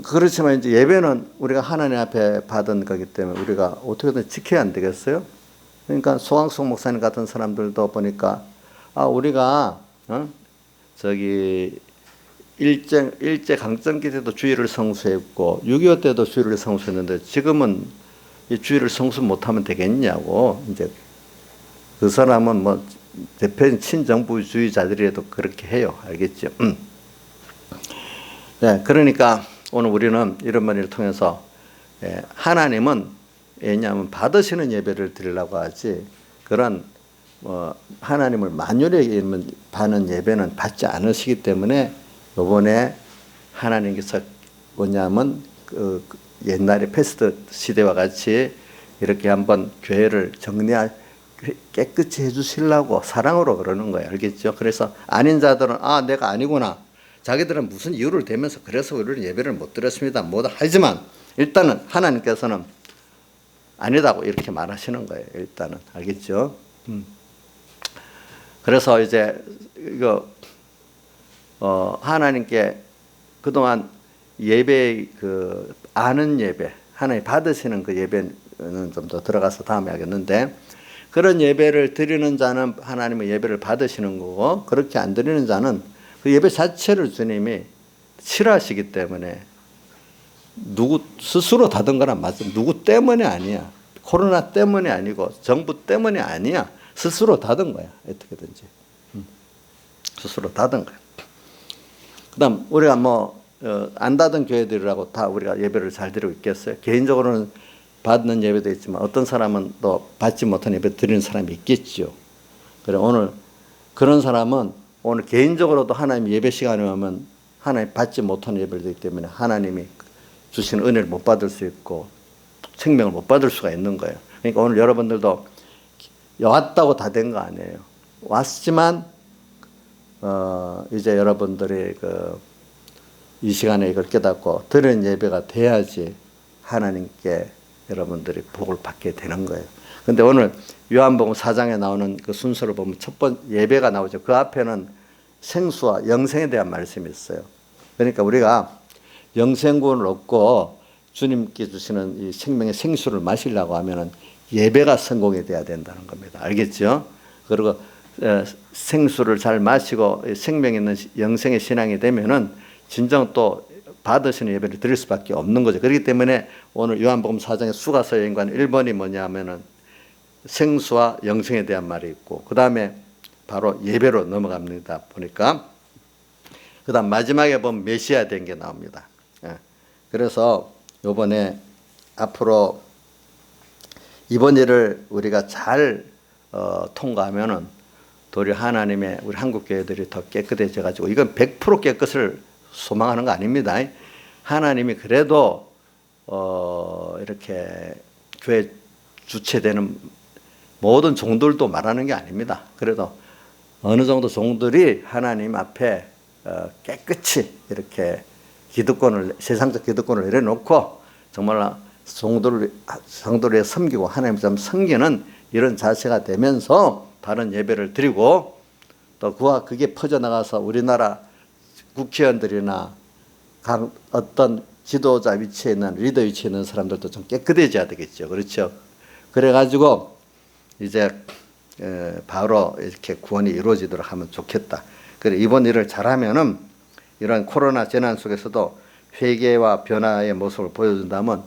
그렇지만 이제 예배는 우리가 하나님 앞에 받은 거기 때문에 우리가 어떻게든 지켜야 안 되겠어요? 그러니까 소강숙 목사님 같은 사람들도 보니까 우리가 일제 강점기 때도 주의를 성수했고 6.25 때도 주의를 성수했는데 지금은 이 주의를 성수 못하면 되겠냐고. 이제 그 사람은 뭐 대표적인 친정부주의자들이라도 그렇게 해요. 알겠죠? 네, 그러니까 오늘 우리는 이런 말을 통해서 하나님은 왜냐하면 받으시는 예배를 드리려고 하지 그런 하나님을 만유하게 받는 예배는 받지 않으시기 때문에 이번에 하나님께서 뭐냐면 옛날에 패스트 시대와 같이 이렇게 한번 교회를 깨끗이 해주시려고 사랑으로 그러는 거예요. 알겠죠? 그래서 아닌 자들은 내가 아니구나. 자기들은 무슨 이유를 대면서 그래서 우리는 예배를 못 드렸습니다. 뭐다 하지만 일단은 하나님께서는 아니다고 이렇게 말하시는 거예요. 일단은 알겠죠? 그래서 이제 이거 하나님께 그동안 예배 아는 예배 하나님 받으시는 그 예배는 좀 더 들어가서 다음에 하겠는데 그런 예배를 드리는 자는 하나님의 예배를 받으시는 거고 그렇게 안 드리는 자는 그 예배 자체를 주님이 싫어하시기 때문에 누구 스스로 닫은 거란 맞아. 누구 때문에 아니야. 코로나 때문에 아니고 정부 때문에 아니야. 스스로 닫은 거야. 어떻게든지. 스스로 닫은 거야. 그다음 우리가 안 닫은 교회들이라고 다 우리가 예배를 잘 드리고 있겠어요? 개인적으로는 받는 예배도 있지만 어떤 사람은 또 받지 못한 예배 드리는 사람이 있겠죠. 그래 오늘 그런 사람은 오늘 개인적으로도 하나님 예배 시간에 오면 하나님 받지 못한 예배를 드리기 때문에 하나님이 주신 은혜를 못 받을 수 있고 생명을 못 받을 수가 있는 거예요. 그러니까 오늘 여러분들도 왔다고 다 된 거 아니에요. 왔지만 이제 여러분들이 이 시간에 이걸 깨닫고 드리는 예배가 돼야지 하나님께 여러분들이 복을 받게 되는 거예요. 근데 오늘 요한복음 4장에 나오는 그 순서를 보면 첫 번째 예배가 나오죠. 그 앞에는 생수와 영생에 대한 말씀이 있어요. 그러니까 우리가 영생구원을 얻고 주님께 주시는 이 생명의 생수를 마시려고 하면은 예배가 성공이 돼야 된다는 겁니다. 알겠죠? 그리고 생수를 잘 마시고 생명 있는 영생의 신앙이 되면은 진정 또 받으시는 예배를 드릴 수밖에 없는 거죠. 그렇기 때문에 오늘 요한복음 4장의 수가서 연관 1번이 뭐냐면은 생수와 영생에 대한 말이 있고 그 다음에 바로 예배로 넘어갑니다. 보니까 그 다음 마지막에 보면 메시아 된 게 나옵니다. 그래서 이번에 앞으로 이번 일을 우리가 잘 통과하면은 도리어 하나님의 우리 한국 교회들이 더 깨끗해져 가지고 이건 100% 깨끗을 소망하는 거 아닙니다. 하나님이 그래도 이렇게 교회 주체되는 모든 종들도 말하는 게 아닙니다. 그래도 어느 정도 종들이 하나님 앞에 깨끗이 이렇게 세상적 기득권을 내려놓고 정말 성도를 섬기고 하나님을 좀 섬기는 이런 자세가 되면서 바른 예배를 드리고 또 그게 퍼져나가서 우리나라 국회의원들이나 어떤 지도자 위치에 있는 리더 위치에 있는 사람들도 좀 깨끗해져야 되겠죠. 그렇죠. 그래가지고 이제 바로 이렇게 구원이 이루어지도록 하면 좋겠다. 그래 이번 일을 잘하면은 이런 코로나 재난 속에서도 회개와 변화의 모습을 보여준다면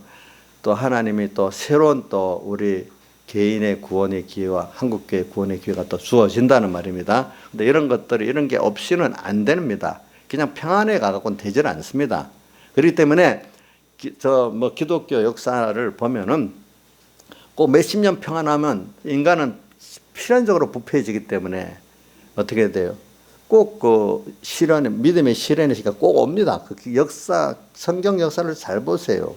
또 하나님이 또 새로운 또 우리 개인의 구원의 기회와 한국교회 구원의 기회가 또 주어진다는 말입니다. 근데 이런 것들이 이런 게 없이는 안 됩니다. 그냥 평안에 가갖고는 되질 않습니다. 그렇기 때문에 기독교 역사를 보면은 꼭 몇십 년 평안하면 인간은 필연적으로 부패해지기 때문에 어떻게 돼요? 꼭 그 믿음의 시련의 시기가 꼭 옵니다. 그 역사, 성경 역사를 잘 보세요.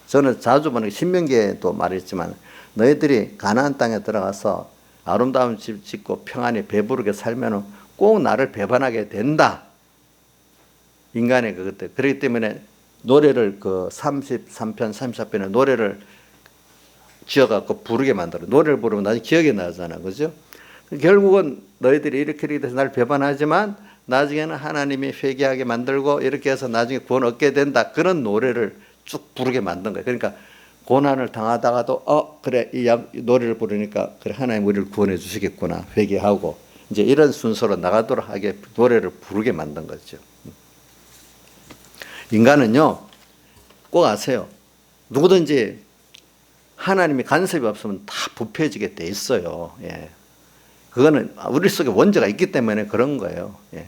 저는 자주 보는 신명기에도 말했지만 너희들이 가나안 땅에 들어가서 아름다운 집 짓고 평안히 배부르게 살면은 꼭 나를 배반하게 된다. 인간의 그것들. 그렇기 때문에 노래를 그 33편, 34편의 노래를 지어갖고 부르게 만들어. 노래를 부르면 나중에 기억이 나잖아. 그죠? 결국은 너희들이 이렇게 돼서 나를 배반하지만 나중에는 하나님이 회개하게 만들고 이렇게 해서 나중에 구원 얻게 된다. 그런 노래를 쭉 부르게 만든 거예요. 그러니까 고난을 당하다가도 그래 이 노래를 부르니까 그래 하나님 우리를 구원해 주시겠구나 회개하고 이제 이런 순서로 나가도록 하게 노래를 부르게 만든 거죠. 인간은요 꼭 아세요. 누구든지 하나님이 간섭이 없으면 다 부패해지게 돼 있어요. 예. 그거는 우리 속에 원죄가 있기 때문에 그런 거예요. 예.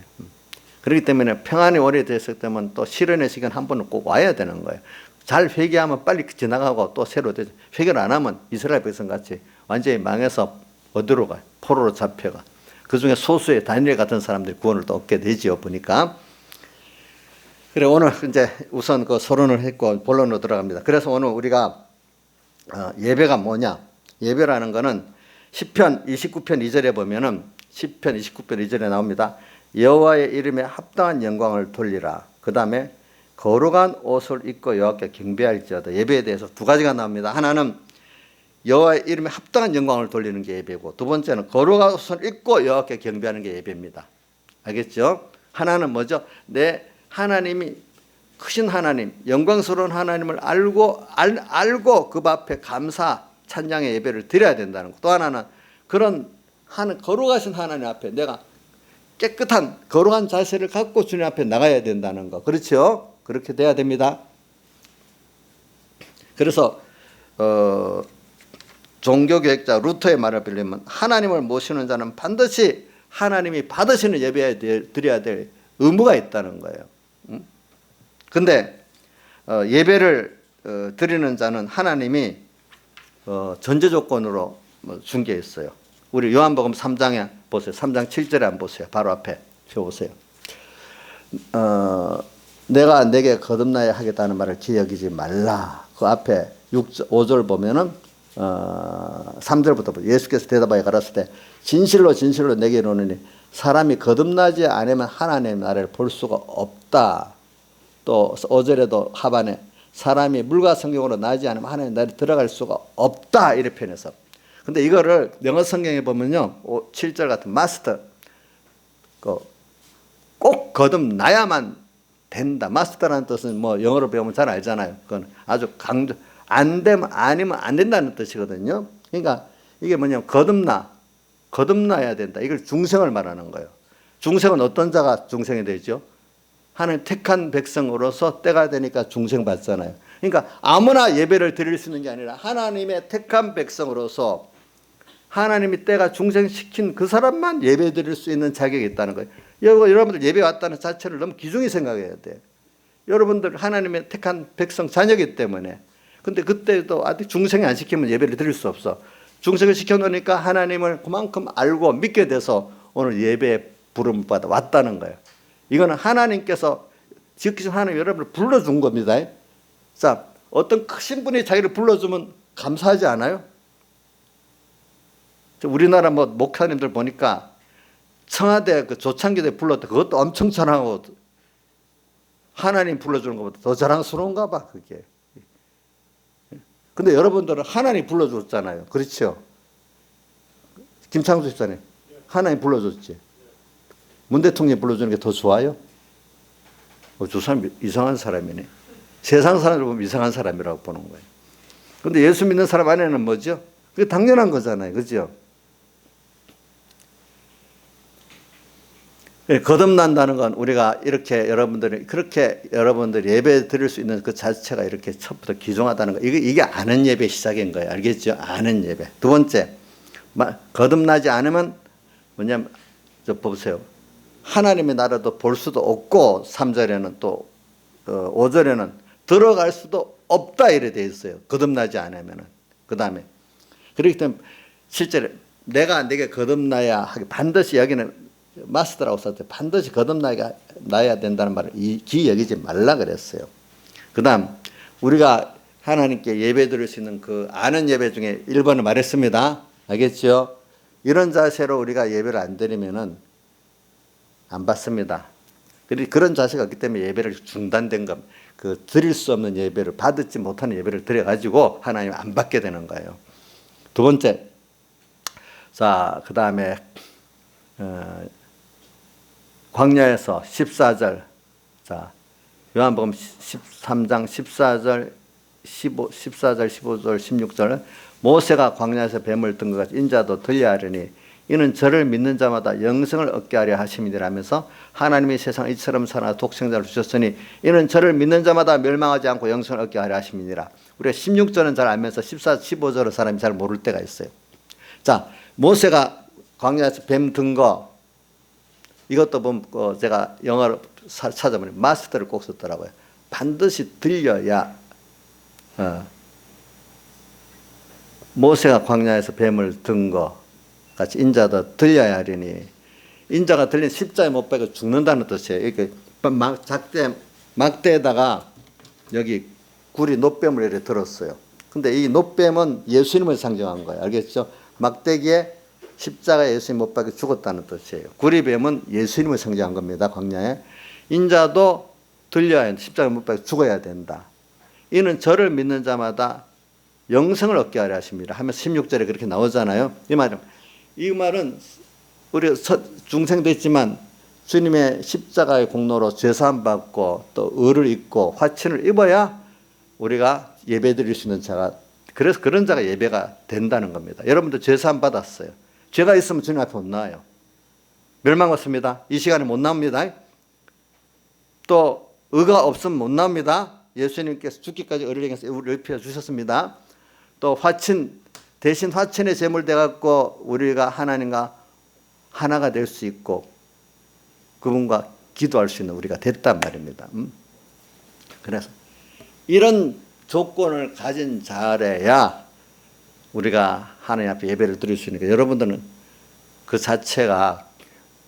그렇기 때문에 평안이 오래됐을 때면 또 시련의 시간 한 번은 꼭 와야 되는 거예요. 잘 회개하면 빨리 지나가고 또 새로 되죠. 회개를 안 하면 이스라엘 백성같이 완전히 망해서 어디로 가요? 포로로 잡혀가. 그중에 소수의 다니엘 같은 사람들이 구원을 또 얻게 되지요. 보니까. 그래 오늘 이제 우선 그 서론을 했고 본론으로 들어갑니다. 그래서 오늘 우리가 예배가 뭐냐? 예배라는 거는 시편 29편 2절에 보면은 시편 29편 2절에 나옵니다. 여호와의 이름에 합당한 영광을 돌리라. 그 다음에 거룩한 옷을 입고 여호와께 경배할지어다. 예배에 대해서 두 가지가 나옵니다. 하나는 여호와의 이름에 합당한 영광을 돌리는 게 예배고, 두 번째는 거룩한 옷을 입고 여호와께 경배하는 게 예배입니다. 알겠죠? 하나는 뭐죠? 내 하나님이 크신 하나님, 영광스러운 하나님을 알고 그 앞에 감사, 찬양의 예배를 드려야 된다는 것. 또 하나는 그런 거룩하신 하나님 앞에 내가 깨끗한 거룩한 자세를 갖고 주님 앞에 나가야 된다는 거. 그렇죠? 그렇게 돼야 됩니다. 그래서 종교개혁자 루터의 말을 빌리면 하나님을 모시는 자는 반드시 하나님이 받으시는 예배에 드려야 될 의무가 있다는 거예요. 근데 예배를 드리는 자는 하나님이 전제 조건으로 준 게 있어요. 우리 요한복음 3장에 보세요. 3장 7절에 한번 보세요. 바로 앞에 펴보세요. 내가 내게 거듭나야 하겠다는 말을 기억이지 말라. 그 앞에 5절 보면은 3절부터 예수께서 대답하여 가라사대 때 진실로 진실로 내게 이르노니 사람이 거듭나지 않으면 하나님의 나라를 볼 수가 없다. 또 5절에도 하반에 사람이 물과 성경으로 나지 않으면 하나님의 나라에 들어갈 수가 없다. 이렇게 표현해서. 근데 이거를 영어 성경에 보면요 7절 같은 마스터 꼭 거듭나야만 된다. 마스터라는 뜻은 뭐 영어로 배우면 잘 알잖아요. 그건 아주 강조 안 되면 아니면 안 된다는 뜻이거든요. 그러니까 이게 뭐냐면 거듭나야 된다. 이걸 중생을 말하는 거예요. 중생은 어떤 자가 중생이 되죠? 하나님 택한 백성으로서 때가 되니까 중생 받잖아요. 그러니까 아무나 예배를 드릴 수 있는 게 아니라 하나님의 택한 백성으로서 하나님이 때가 중생시킨 그 사람만 예배 드릴 수 있는 자격이 있다는 거예요. 여러분들 예배 왔다는 자체를 너무 귀중히 생각해야 돼요. 여러분들 하나님의 택한 백성 자녀이기 때문에. 근데 그때도 아직 중생이 안 시키면 예배를 드릴 수 없어. 중생을 시켜놓으니까 하나님을 그만큼 알고 믿게 돼서 오늘 예배에 부름을 받아 왔다는 거예요. 이거는 하나님께서 지키신 하나님 여러분을 불러준 겁니다. 자, 어떤 크신 분이 자기를 불러주면 감사하지 않아요? 우리나라 뭐 목사님들 보니까 청와대 그 조창기대 불렀다. 그것도 엄청 자랑하고 하나님 불러주는 것보다 더 자랑스러운가 봐 그게. 근데 여러분들은 하나님 불러줬잖아요. 그렇죠? 김창수 집사님 하나님 불러줬지. 문 대통령이 불러주는 게 더 좋아요? 저 사람 이상한 사람이네. 세상 사람들 보면 이상한 사람이라고 보는 거예요. 근데 예수 믿는 사람 안에는 뭐죠? 그게 당연한 거잖아요. 그죠? 거듭난다는 건 우리가 이렇게 여러분들이 예배 드릴 수 있는 그 자체가 이렇게 첫부터 귀중하다는 거. 이게 아는 예배 시작인 거예요. 알겠죠? 아는 예배. 두 번째, 거듭나지 않으면 뭐냐면, 저 보세요. 하나님의 나라도 볼 수도 없고, 3절에는 또, 5절에는 들어갈 수도 없다 이래 돼 있어요. 거듭나지 않으면은. 그 다음에. 그렇기 때문에 실제로 내가 내게 거듭나야 하기, 반드시 여기는 마스터라고 썼죠. 반드시 거듭나야 된다는 말을 기 여기지 말라 그랬어요. 그 다음, 우리가 하나님께 예배 드릴 수 있는 그 아는 예배 중에 1번을 말했습니다. 알겠죠? 이런 자세로 우리가 예배를 안 드리면은 안 받습니다. 그런 자세가 없기 때문에 예배를 중단된 것, 드릴 수 없는 예배를, 받지 못하는 예배를 드려가지고 하나님 안 받게 되는 거예요. 두 번째, 자, 그 다음에, 광야에서 14절, 자, 요한복음 13장 14절, 15절, 16절, 모세가 광야에서 뱀을 든 것 같이 인자도 들려야 하려니 이는 저를 믿는 자마다 영생을 얻게 하려 하심이니라 하면서 하나님이 세상 이처럼 사나 독생자를 주셨으니 이는 저를 믿는 자마다 멸망하지 않고 영생을 얻게 하려 하심이니라. 우리가 16절은 잘 알면서 14, 15절은 사람이 잘 모를 때가 있어요. 자, 모세가 광야에서 뱀 든 거, 이것도 보면 제가 영어로 찾아보니 마스터를 꼭 썼더라고요. 반드시 들려야, 모세가 광야에서 뱀을 든 거 같이 인자도 들려야 하리니, 인자가 들린 십자에 못 박혀 죽는다는 뜻이에요. 이렇게 막대에다가 여기 구리 놋뱀을 이렇게 들었어요. 근데 이 놋뱀은 예수님을 상징한 거예요. 알겠죠? 막대기에 십자가에 예수님 못 박혀 죽었다는 뜻이에요. 구리뱀은 예수님을 상징한 겁니다. 광야에. 인자도 들려야 한다. 십자가에 못 박혀 죽어야 된다. 이는 저를 믿는 자마다 영생을 얻게 하려 하십니다. 하면서 16절에 그렇게 나오잖아요. 이 말은 우리 중생도 있지만 주님의 십자가의 공로로 죄사함 받고 또 의를 입고 화친을 입어야 우리가 예배 드릴 수 있는 자가, 그래서 그런 자가 예배가 된다는 겁니다. 여러분들 죄사함 받았어요. 죄가 있으면 주님 앞에 못 나와요. 멸망 왔습니다. 이 시간에 못 나옵니다. 또 의가 없으면 못 나옵니다. 예수님께서 죽기까지 의를 행해서 우리를 입혀 주셨습니다. 또 대신 화친의 제물 돼갖고 우리가 하나님과 하나가 될 수 있고 그분과 기도할 수 있는 우리가 됐단 말입니다. 그래서 이런 조건을 가진 자래야 우리가 하나님 앞에 예배를 드릴 수 있으니까 여러분들은 그 자체가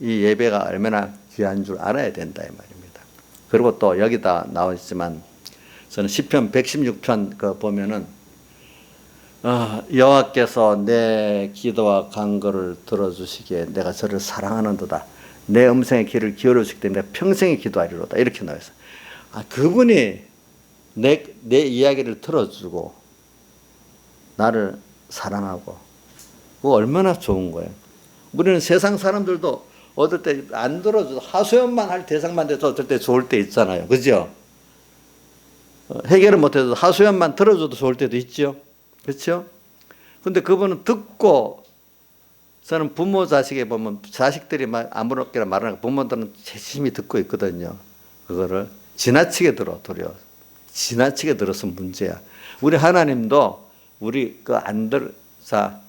이 예배가 얼마나 귀한 줄 알아야 된다 이 말입니다. 그리고 또 여기다 나와 있지만 저는 시편 116편 그 보면은 여호와께서 내 기도와 간구를 들어주시기에 내가 저를 사랑하는도다. 내 음성의 귀를 기울여 주시기 때문에 평생에 기도하리로다. 이렇게 나와 있어요. 그분이 내 이야기를 들어주고 나를 사랑하고 그거 얼마나 좋은 거예요. 우리는 세상 사람들도 어떨 때 안 들어줘도 하소연만 할 대상만 돼도 어떨 때 좋을 때 있잖아요. 그죠? 해결을 못해도 하소연만 들어줘도 좋을 때도 있죠. 그렇죠? 근데 그분은 듣고, 저는 부모 자식에 보면 자식들이 막 아무렇게나 말하는 부모들은 재심히 듣고 있거든요. 그거를 지나치게 들어, 도리어. 지나치게 들어서 문제야. 우리 하나님도 우리 자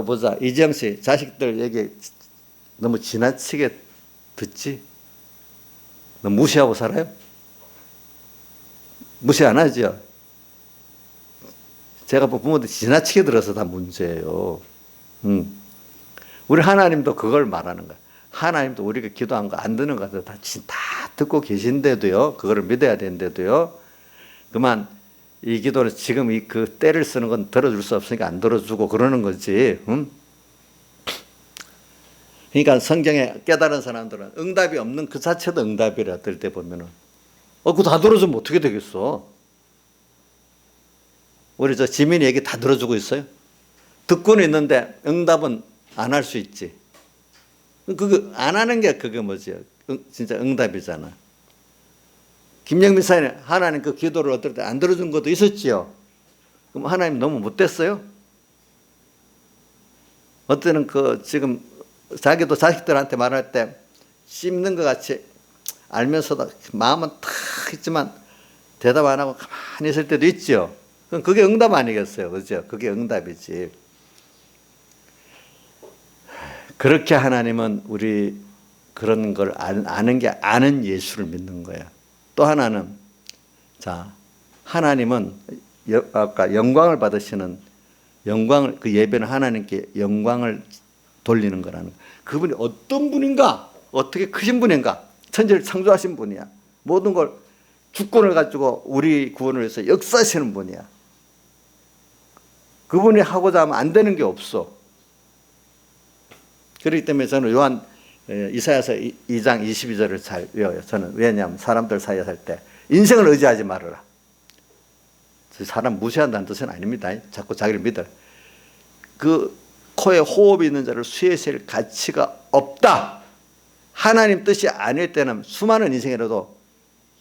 보자. 이지영 씨, 자식들 얘기 너무 지나치게 듣지? 너무 무시하고 살아요? 무시 안 하죠? 제가 부모들 지나치게 들어서 다 문제예요. 우리 하나님도 그걸 말하는 거야. 하나님도 우리가 기도한 거 안 듣는 거 다 듣고 계신데도요. 그거를 믿어야 되는데도요. 그만 이 기도는 지금 그 때를 쓰는 건 들어줄 수 없으니까 안 들어주고 그러는 거지. 그러니까 성경에 깨달은 사람들은 응답이 없는 그 자체도 응답이라 들 때 보면은 그거 다 들어주면 어떻게 되겠어? 우리 지민이 얘기 다 들어주고 있어요? 듣고는 있는데 응답은 안 할 수 있지. 그거 안 하는 게 그게 뭐지? 진짜 응답이잖아. 김영민 사님, 하나님 그 기도를 어떨 때 안 들어준 것도 있었지요? 그럼 하나님 너무 못됐어요? 어때는 지금 자기도 자식들한테 말할 때 씹는 것 같이 알면서도 마음은 탁 있지만 대답 안 하고 가만히 있을 때도 있죠. 그럼 그게 응답 아니겠어요? 그죠? 그게 응답이지. 그렇게 하나님은 우리 그런 걸 아는 게 아는 예수를 믿는 거예요. 또 하나는, 자, 하나님은 아까 영광을 받으시는 영광을, 그 예배는 하나님께 영광을 돌리는 거라는 거예요. 그분이 어떤 분인가? 어떻게 크신 분인가? 천지를 창조하신 분이야. 모든 걸 주권을 가지고 우리 구원을 위해서 역사하시는 분이야. 그분이 하고자 하면 안 되는 게 없어. 그렇기 때문에 저는 요한 이사야서 2장 22절을 잘 외워요. 저는 왜냐하면 사람들 사이에 살 때 인생을 의지하지 말아라. 사람 무시한다는 뜻은 아닙니다. 자꾸 자기를 믿어라. 그 코에 호흡이 있는 자를 수에 셀 가치가 없다. 하나님 뜻이 아닐 때는 수많은 인생이라도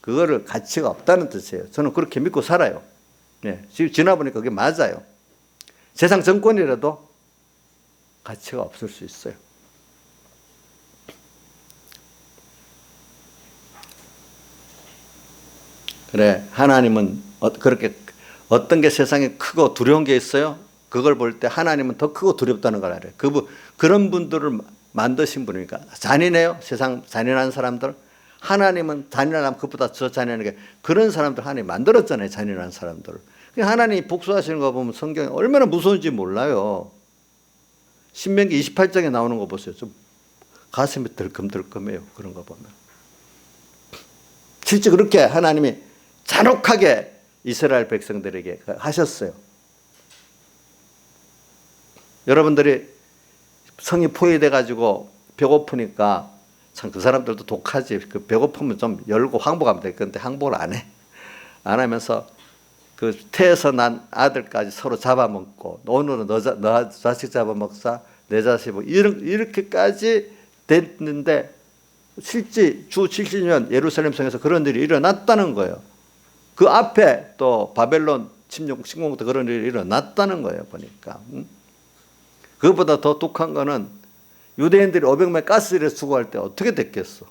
그거를 가치가 없다는 뜻이에요. 저는 그렇게 믿고 살아요. 네, 지금 지나보니까 그게 맞아요. 세상 정권이라도 가치가 없을 수 있어요. 그래, 하나님은 그렇게 어떤 게 세상에 크고 두려운 게 있어요? 그걸 볼 때 하나님은 더 크고 두렵다는 걸 알아요. 그런 분들을 만드신 분이니까. 잔인해요? 세상 잔인한 사람들. 하나님은 잔인하면 그보다 더 잔인한 게 그런 사람들 하나님 만들었잖아요. 잔인한 사람들을. 하나님이 복수하시는 거 보면 성경에 얼마나 무서운지 몰라요. 신명기 28장에 나오는 거 보세요. 좀 가슴이 덜끔덜끔해요. 그런 거 보면. 실제 그렇게 하나님이 잔혹하게 이스라엘 백성들에게 하셨어요. 여러분들이 성이 포위돼 가지고 배고프니까 참 그 사람들도 독하지. 그 배고프면 좀 열고 항복하면 될 건데 항복을 안 해. 안 하면서 그 태에서 난 아들까지 서로 잡아먹고 오늘은 너 자식 잡아먹사 내 자식 뭐 이렇게까지 됐는데 실제 주 70년 예루살렘 성에서 그런 일이 일어났다는 거예요. 그 앞에 또 바벨론 침공 때 그런 일이 일어났다는 거예요. 보니까. 그것보다 더 독한 거는 유대인들이 500명 가스를 수거할 때 어떻게 됐겠어?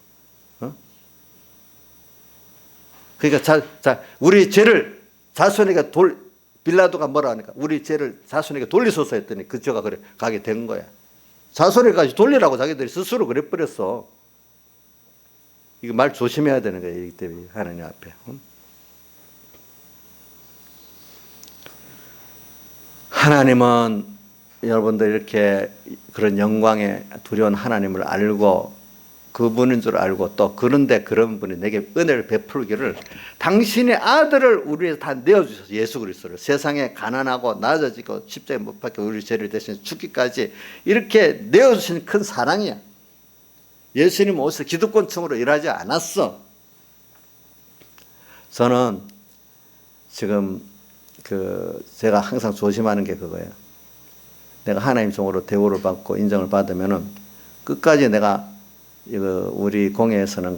그러니까 우리 죄를 자손에게 빌라도가 뭐라 하니까 우리 죄를 자손에게 돌리소서 했더니 그 죄가 그래 가게 된 거야. 자손에게까지 돌리라고 자기들이 스스로 그래 버렸어. 이거 말 조심해야 되는 거예요. 이 때문에 하나님 앞에. 하나님은 여러분들 이렇게 그런 영광에 두려운 하나님을 알고 그분인 줄 알고 또 그런데 그런 분이 내게 은혜를 베풀기를 당신의 아들을 우리 위해서 다 내어주셔서 예수 그리스도를 세상에 가난하고 낮아지고 십자가에 못 박혀 우리 죄를 대신 죽기까지 이렇게 내어주신 큰 사랑이야. 예수님 오셔서 기득권층으로 일하지 않았어. 저는 지금 제가 항상 조심하는 게 그거예요. 내가 하나님 종으로 대우를 받고 인정을 받으면은 끝까지 내가 우리 공회에서는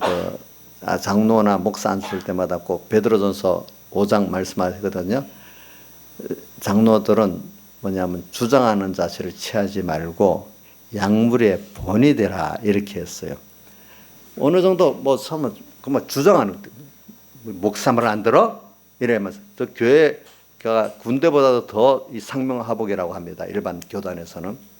장로나 목사 앉을 때마다 꼭 베드로전서 5장 말씀하시거든요. 장로들은 뭐냐면 주장하는 자세를 취하지 말고 약물의 본이 되라 이렇게 했어요. 어느 정도 뭐 서면 그만 주장하는 목사 말 안 들어? 이러면서 또 교회가 군대보다도 더 이 상명하복이라고 합니다. 일반 교단에서는.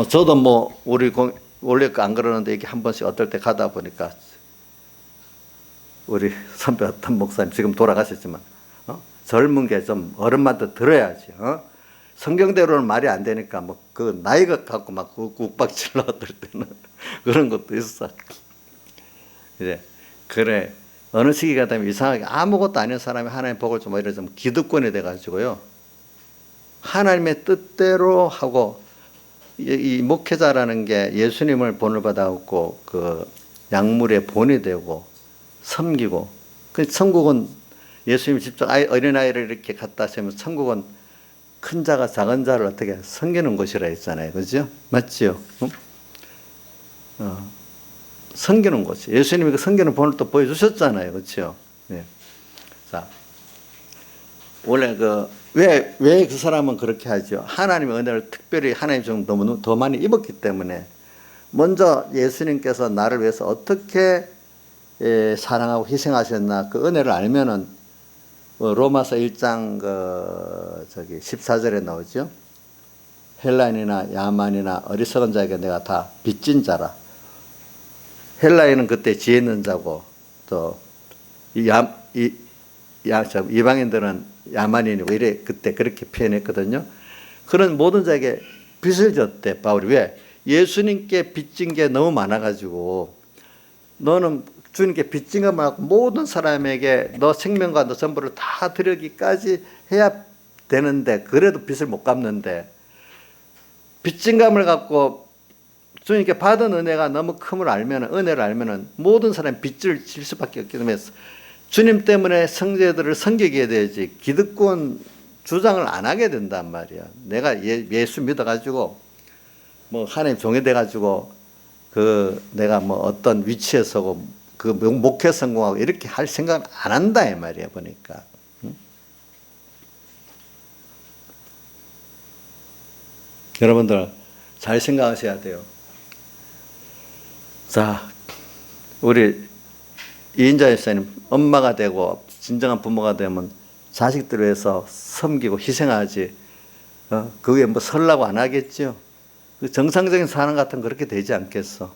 저도 뭐 원래 안 그러는데 이게 한 번씩 어떨 때 가다 보니까 우리 선배 어떤 목사님 지금 돌아가셨지만 젊은 게 좀 어른한테 들어야지. 성경대로는 말이 안 되니까 뭐 그 나이가 갖고 막 욱박질러 어떨 때는 그런 것도 있어. 이제 그래 어느 시기가 되면 이상하게 아무것도 아닌 사람이 하나님의 복을 좀 오히려 좀 기득권이 돼가지고요. 하나님의 뜻대로 하고 이 목회자라는 게 예수님을 본을 받아갖고 그 약물의 본이 되고 섬기고 그 천국은 예수님이 직접 어린아이를 이렇게 갖다 세우면 천국은 큰 자가 작은 자를 어떻게 섬기는 곳이라 했잖아요. 그죠? 맞지요? 섬기는 곳이 예수님이 그 섬기는 본을 또 보여주셨잖아요. 그렇죠? 네. 자, 원래 왜 그 사람은 그렇게 하죠? 하나님의 은혜를 특별히 하나님 좀 너무 더 많이 입었기 때문에. 먼저 예수님께서 나를 위해서 어떻게 사랑하고 희생하셨나 그 은혜를 알면은 로마서 1장 14절에 나오죠. 헬라인이나 야만이나 어리석은 자에게 내가 다 빚진 자라. 헬라인은 그때 지혜 있는 자고 또 이방인들은 야만인이고 이래 그때 그렇게 표현했거든요. 그런 모든 자에게 빚을 졌대 바울이. 왜? 예수님께 빚진 게 너무 많아가지고 너는 주님께 빚진 것만 갖고 모든 사람에게 너 생명과 너 전부를 다 드리기까지 해야 되는데 그래도 빚을 못 갚는데 빚진 감을 갖고 주님께 받은 은혜가 너무 큼을 알면 은혜를 알면은 모든 사람이 빚을 질 수밖에 없기 때문에 주님 때문에 성제들을 섬기게 되지 기득권 주장을 안 하게 된단 말이야. 내가 예수 믿어가지고 뭐 하나님 종이 돼가지고 내가 뭐 어떤 위치에 서고 그 목회 성공하고 이렇게 할 생각은 안 한다 이 말이야 보니까. 응? 여러분들 잘 생각하셔야 돼요. 자, 우리 이인자 집사님 엄마가 되고 진정한 부모가 되면 자식들을 위해서 섬기고 희생하지. 그게 뭐 설라고 안 하겠죠. 그 정상적인 사람 같은 그렇게 되지 않겠어.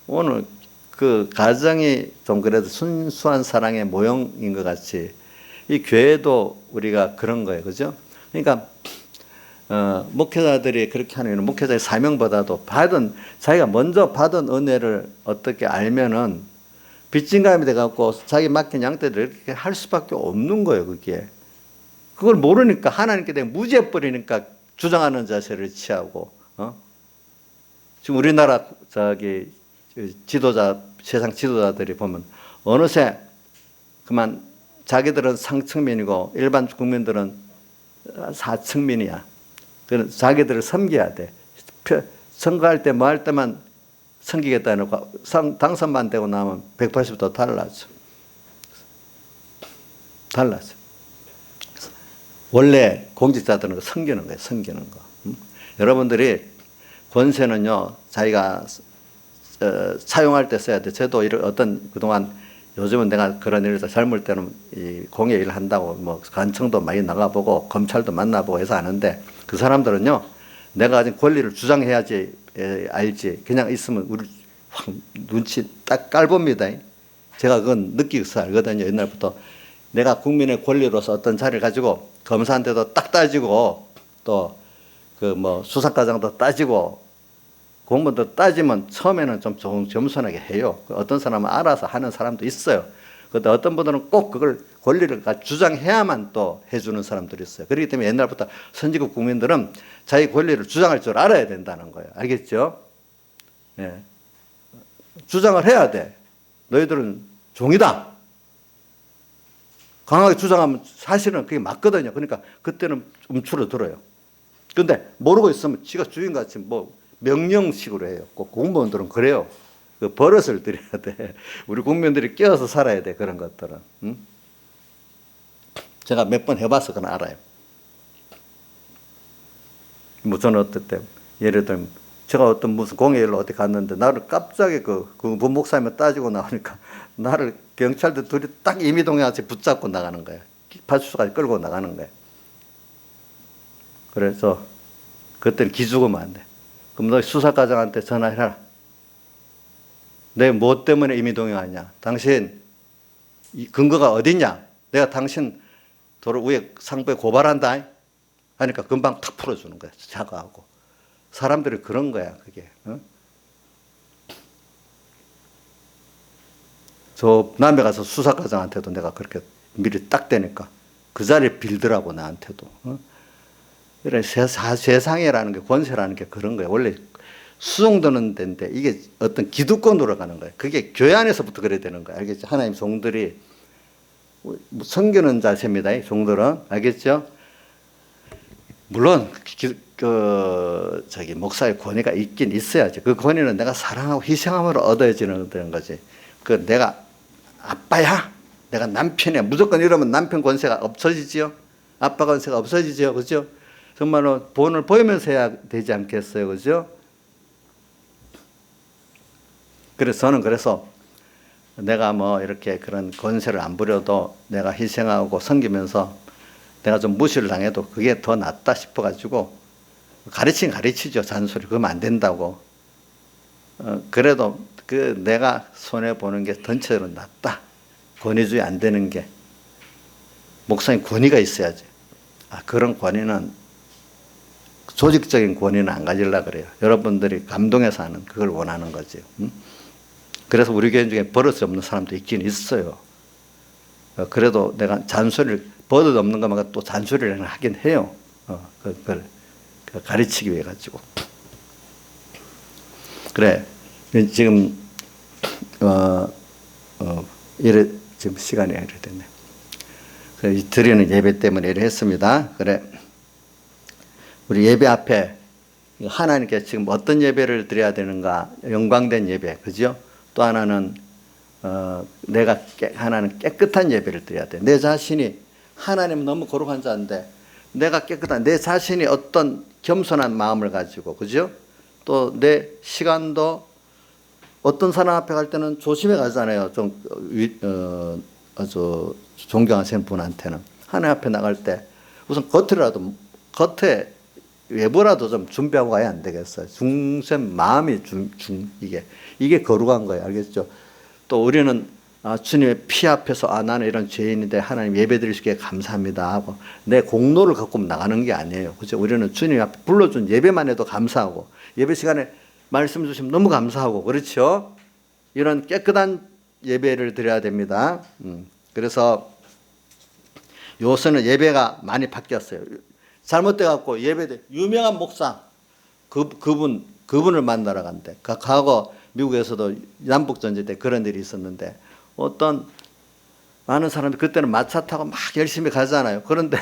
오늘 그 가정이 좀 그래도 순수한 사랑의 모형인 것 같이 이 교회도 우리가 그런 거예요, 그죠? 그러니까 목회자들이 그렇게 하는 이유는 목회자의 사명보다도 자기가 먼저 받은 은혜를 어떻게 알면은 빚진감이 돼갖고 자기 맡긴 양떼들 이렇게 할 수밖에 없는 거예요, 그게. 그걸 모르니까 하나님께 대해 무죄버리니까 주장하는 자세를 취하고, 지금 우리나라 세상 지도자들이 보면 어느새 그만 자기들은 상층민이고 일반 국민들은 사층민이야. 그래서 자기들을 섬겨야 돼. 선거할 때 뭐 할 때만 섬기겠다 해놓고 당선만 되고 나면 180도 달라져. 원래 공직자들은 섬기는 거예요. 섬기는 거. 여러분들이 권세는요. 자기가 사용할 때 써야 돼. 저도 어떤 그동안 요즘은 내가 그런 일을 젊을 때는 이 공예 일을 한다고 뭐 관청도 많이 나가보고 검찰도 만나보고 해서 아는데 그 사람들은요. 내가 가진 권리를 주장해야지 알지. 그냥 있으면 우리 확 눈치 딱 깔봅니다. 제가 그건 느끼고서 알거든요. 옛날부터 내가 국민의 권리로서 어떤 자리를 가지고 검사한테도 딱 따지고 또 그 뭐 수사과정도 따지고 공무원도 따지면 처음에는 좀 겸손하게 해요. 어떤 사람은 알아서 하는 사람도 있어요. 그런데 어떤 분들은 꼭 그걸 권리를 주장해야만 또 해주는 사람들이 있어요. 그렇기 때문에 옛날부터 선진국 국민들은 자기 권리를 주장할 줄 알아야 된다는 거예요. 알겠죠? 예. 주장을 해야 돼. 너희들은 종이다. 강하게 주장하면 사실은 그게 맞거든요. 그러니까 그때는 움츠러들어요. 근데 모르고 있으면 지가 주인같이 뭐 명령식으로 해요. 꼭 공무원들은 그래요. 그 버릇을 들여야 돼. 우리 국민들이 끼어서 살아야 돼. 그런 것들은. 응? 제가 몇 번 해봐서 그건 알아요. 뭐 저는 어떨 때 예를 들면 제가 어떤 무슨 공예일로 어디 갔는데 나를 갑자기 그 목사님을 따지고 나오니까 나를 경찰들 둘이 딱 임의동행같이 붙잡고 나가는 거예요. 파출소까지 끌고 나가는 거예요. 그래서 그때는 기죽으면 안 돼. 그럼 너 수사과장한테 전화해라. 내 뭐 때문에 임의동행하냐? 당신 근거가 어딨냐? 내가 당신 도로 위에 상부에 고발한다. 하니까 금방 탁 풀어주는 거야. 사과하고. 사람들이 그런 거야, 그게. 저 남해 가서 수사과장한테도 내가 그렇게 미리 딱 대니까 그 자리에 빌더라고, 나한테도. 이런 세상이라는 게, 권세라는 게 그런 거예요. 원래 수용되는 데인데 이게 어떤 기득권으로 가는 거예요. 그게 교회 안에서부터 그래야 되는 거예요. 알겠죠? 하나님 종들이 섬기는 자세입니다. 종들은. 알겠죠? 물론 목사의 권위가 있긴 있어야지. 그 권위는 내가 사랑하고 희생함으로 얻어지는 거지. 내가 아빠야, 내가 남편이야, 무조건 이러면 남편 권세가 없어지지요. 압박 권세가 없어지죠. 그죠? 정말로 본을 보이면서 해야 되지 않겠어요. 그죠? 그래서 저는 내가 뭐 이렇게 그런 권세를 안 부려도 내가 희생하고 섬기면서 내가 좀 무시를 당해도 그게 더 낫다 싶어가지고 가르치죠. 잔소리. 그러면 안 된다고. 그래도 내가 손해보는 게 전체적으로 낫다. 권위주의 안 되는 게. 목사님 권위가 있어야지. 그런 권위는 조직적인 권위는 안 가지려고 그래요. 여러분들이 감동해서 하는 그걸 원하는 거죠. 그래서 우리 교인 중에 버릇이 없는 사람도 있긴 있어요. 그래도 내가 버릇 없는 것만 또 잔소리를 하긴 해요. 그걸 가르치기 위해 가지고. 그래. 지금, 지금 시간이 이래 됐네. 그래, 드리는 예배 때문에 이래 했습니다. 그래. 우리 예배 앞에 하나님께 지금 어떤 예배를 드려야 되는가? 영광된 예배. 그죠? 또 하나는, 하나는 깨끗한 예배를 드려야 돼. 내 자신이, 하나님은 너무 거룩한 자인데, 내가 깨끗한, 내 자신이 어떤 겸손한 마음을 가지고, 그죠? 또 내 시간도 어떤 사람 앞에 갈 때는 조심해 가잖아요. 아주 존경하시는 분한테는. 하나님 앞에 나갈 때 우선 겉에 외부라도 좀 준비하고 가야 안 되겠어요. 중심 마음이 이게 거룩한 거예요. 알겠죠? 또 우리는 주님의 피 앞에서 나는 이런 죄인인데 하나님 예배드릴 수 있게 감사합니다 하고 내 공로를 갖고 나가는 게 아니에요. 그죠? 우리는 주님 앞에 불러준 예배만 해도 감사하고 예배 시간에 말씀 주시면 너무 감사하고 그렇죠? 이런 깨끗한 예배를 드려야 됩니다. 그래서 요새는 예배가 많이 바뀌었어요. 잘못돼 갖고 유명한 목사 그분을 만나러 간대. 과거 미국에서도 남북전쟁 때 그런 일이 있었는데 어떤 많은 사람들이 그때는 마차 타고 막 열심히 가잖아요. 그런데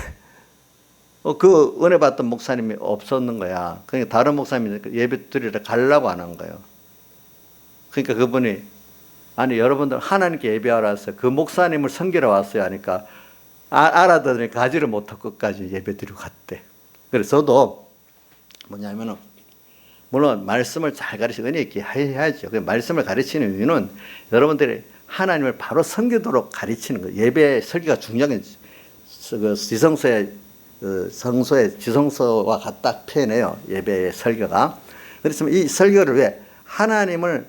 그 은혜 받던 목사님이 없었는 거야. 그러니까 다른 목사님이 예배 드리러 가려고 안 한 거예요. 그러니까 그분이 여러분들 하나님께 예배하러 왔어요. 그 목사님을 섬기러 왔어요 하니까 알아들으니 가지를 못하고 끝까지 예배 드리고 갔대. 그래서 저도 뭐냐면은 물론 말씀을 잘 가르치고 은혜 있게 해야죠. 그 말씀을 가르치는 이유는 여러분들이 하나님을 바로 섬기도록 가르치는 거예요. 예배 설교가 중요한 게 성소의 지성소와 같다 표현해요. 예배의 설교가. 그래서 이 설교를 왜 하나님을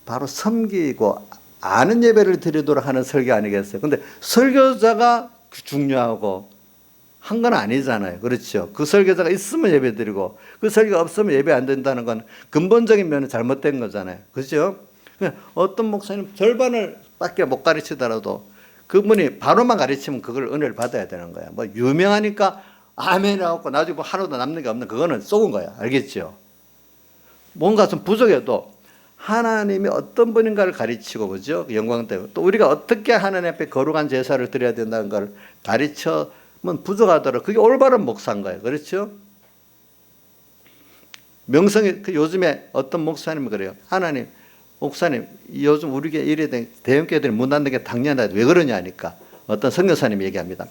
바로 섬기고 아는 예배를 드리도록 하는 설교 아니겠어요? 근데 설교자가 중요하고 한 건 아니잖아요. 그렇죠? 그 설교자가 있으면 예배 드리고 그 설교가 없으면 예배 안 된다는 건 근본적인 면은 잘못된 거잖아요. 그죠? 어떤 목사님 절반을 밖에 못 가르치더라도 그분이 바로만 가르치면 그걸 은혜를 받아야 되는 거야. 뭐 유명하니까 아멘 하고 나중에 뭐 하루도 남는 게 없는 그거는 속은 거야. 알겠죠? 뭔가 좀 부족해도 하나님이 어떤 분인가를 가르치고 그죠? 영광되고 또 우리가 어떻게 하나님 앞에 거룩한 제사를 드려야 된다는 걸 가르쳐면 부족하더라도 그게 올바른 목사인 거예요. 그렇죠? 명성이 요즘에 어떤 목사님이 그래요. 하나님 목사님 요즘 우리 교회 이래 된 대형교회들이 문 닫는 게 당연하다. 왜 그러냐니까 어떤 선교사님이 얘기합니다.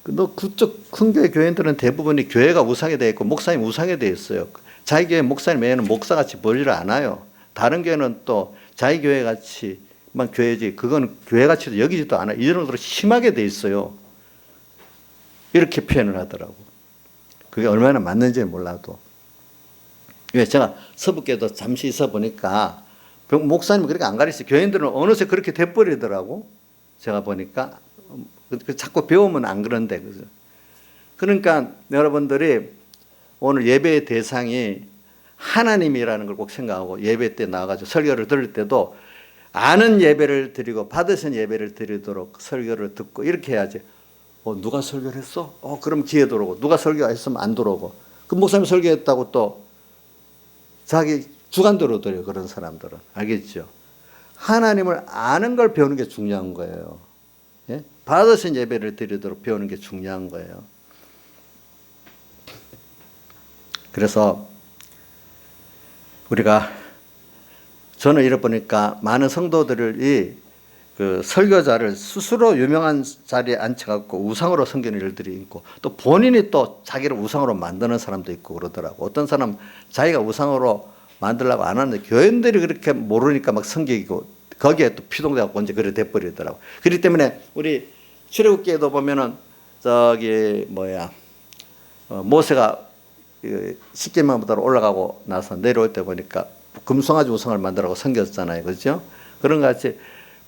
너 그쪽 큰 교회 교인들은 대부분이 교회가 우상이 되어 있고 목사님 우상이 되어 있어요. 자기 교회 목사님 외에는 목사같이 보지를 않아요. 다른 교회는 또 자기 교회같이만 교회지 그건 교회같이도 여기지도 않아요. 이 정도로 심하게 돼 있어요. 이렇게 표현을 하더라고. 그게 얼마나 맞는지 몰라도. 왜 제가 서북교회도 잠시 있어 보니까 목사님이 그렇게 안 가르치죠. 교인들은 어느새 그렇게 돼버리더라고. 제가 보니까 자꾸 배우면 안 그런데. 그러니까 여러분들이 오늘 예배의 대상이 하나님이라는 걸 꼭 생각하고 예배 때 나와가지고 설교를 들을 때도 아는 예배를 드리고 받으신 예배를 드리도록 설교를 듣고 이렇게 해야지. 누가 설교를 했어? 그럼 기회 들어오고 누가 설교했으면 안 들어오고 그 목사님 설교했다고 또 자기 주관대로 들어요. 그런 사람들은. 알겠죠? 하나님을 아는 걸 배우는 게 중요한 거예요. 예? 받으신 예배를 드리도록 배우는 게 중요한 거예요. 그래서 저는 이래 보니까 많은 성도들이 그 설교자를 스스로 유명한 자리에 앉혀갖고 우상으로 섬기는 일들이 있고, 또 본인이 또 자기를 우상으로 만드는 사람도 있고 그러더라고. 어떤 사람 자기가 우상으로 만들려고 안 하는데 교인들이 그렇게 모르니까 막 섬기고 거기에 또 피동돼갖고 이제 그래 돼버리더라고. 그렇기 때문에 우리 출애굽기에도 보면은 모세가 십계명부터 올라가고 나서 내려올 때 보니까 금송아지 우상을 만들라고 섬겼잖아요, 그렇죠? 그런 것 같이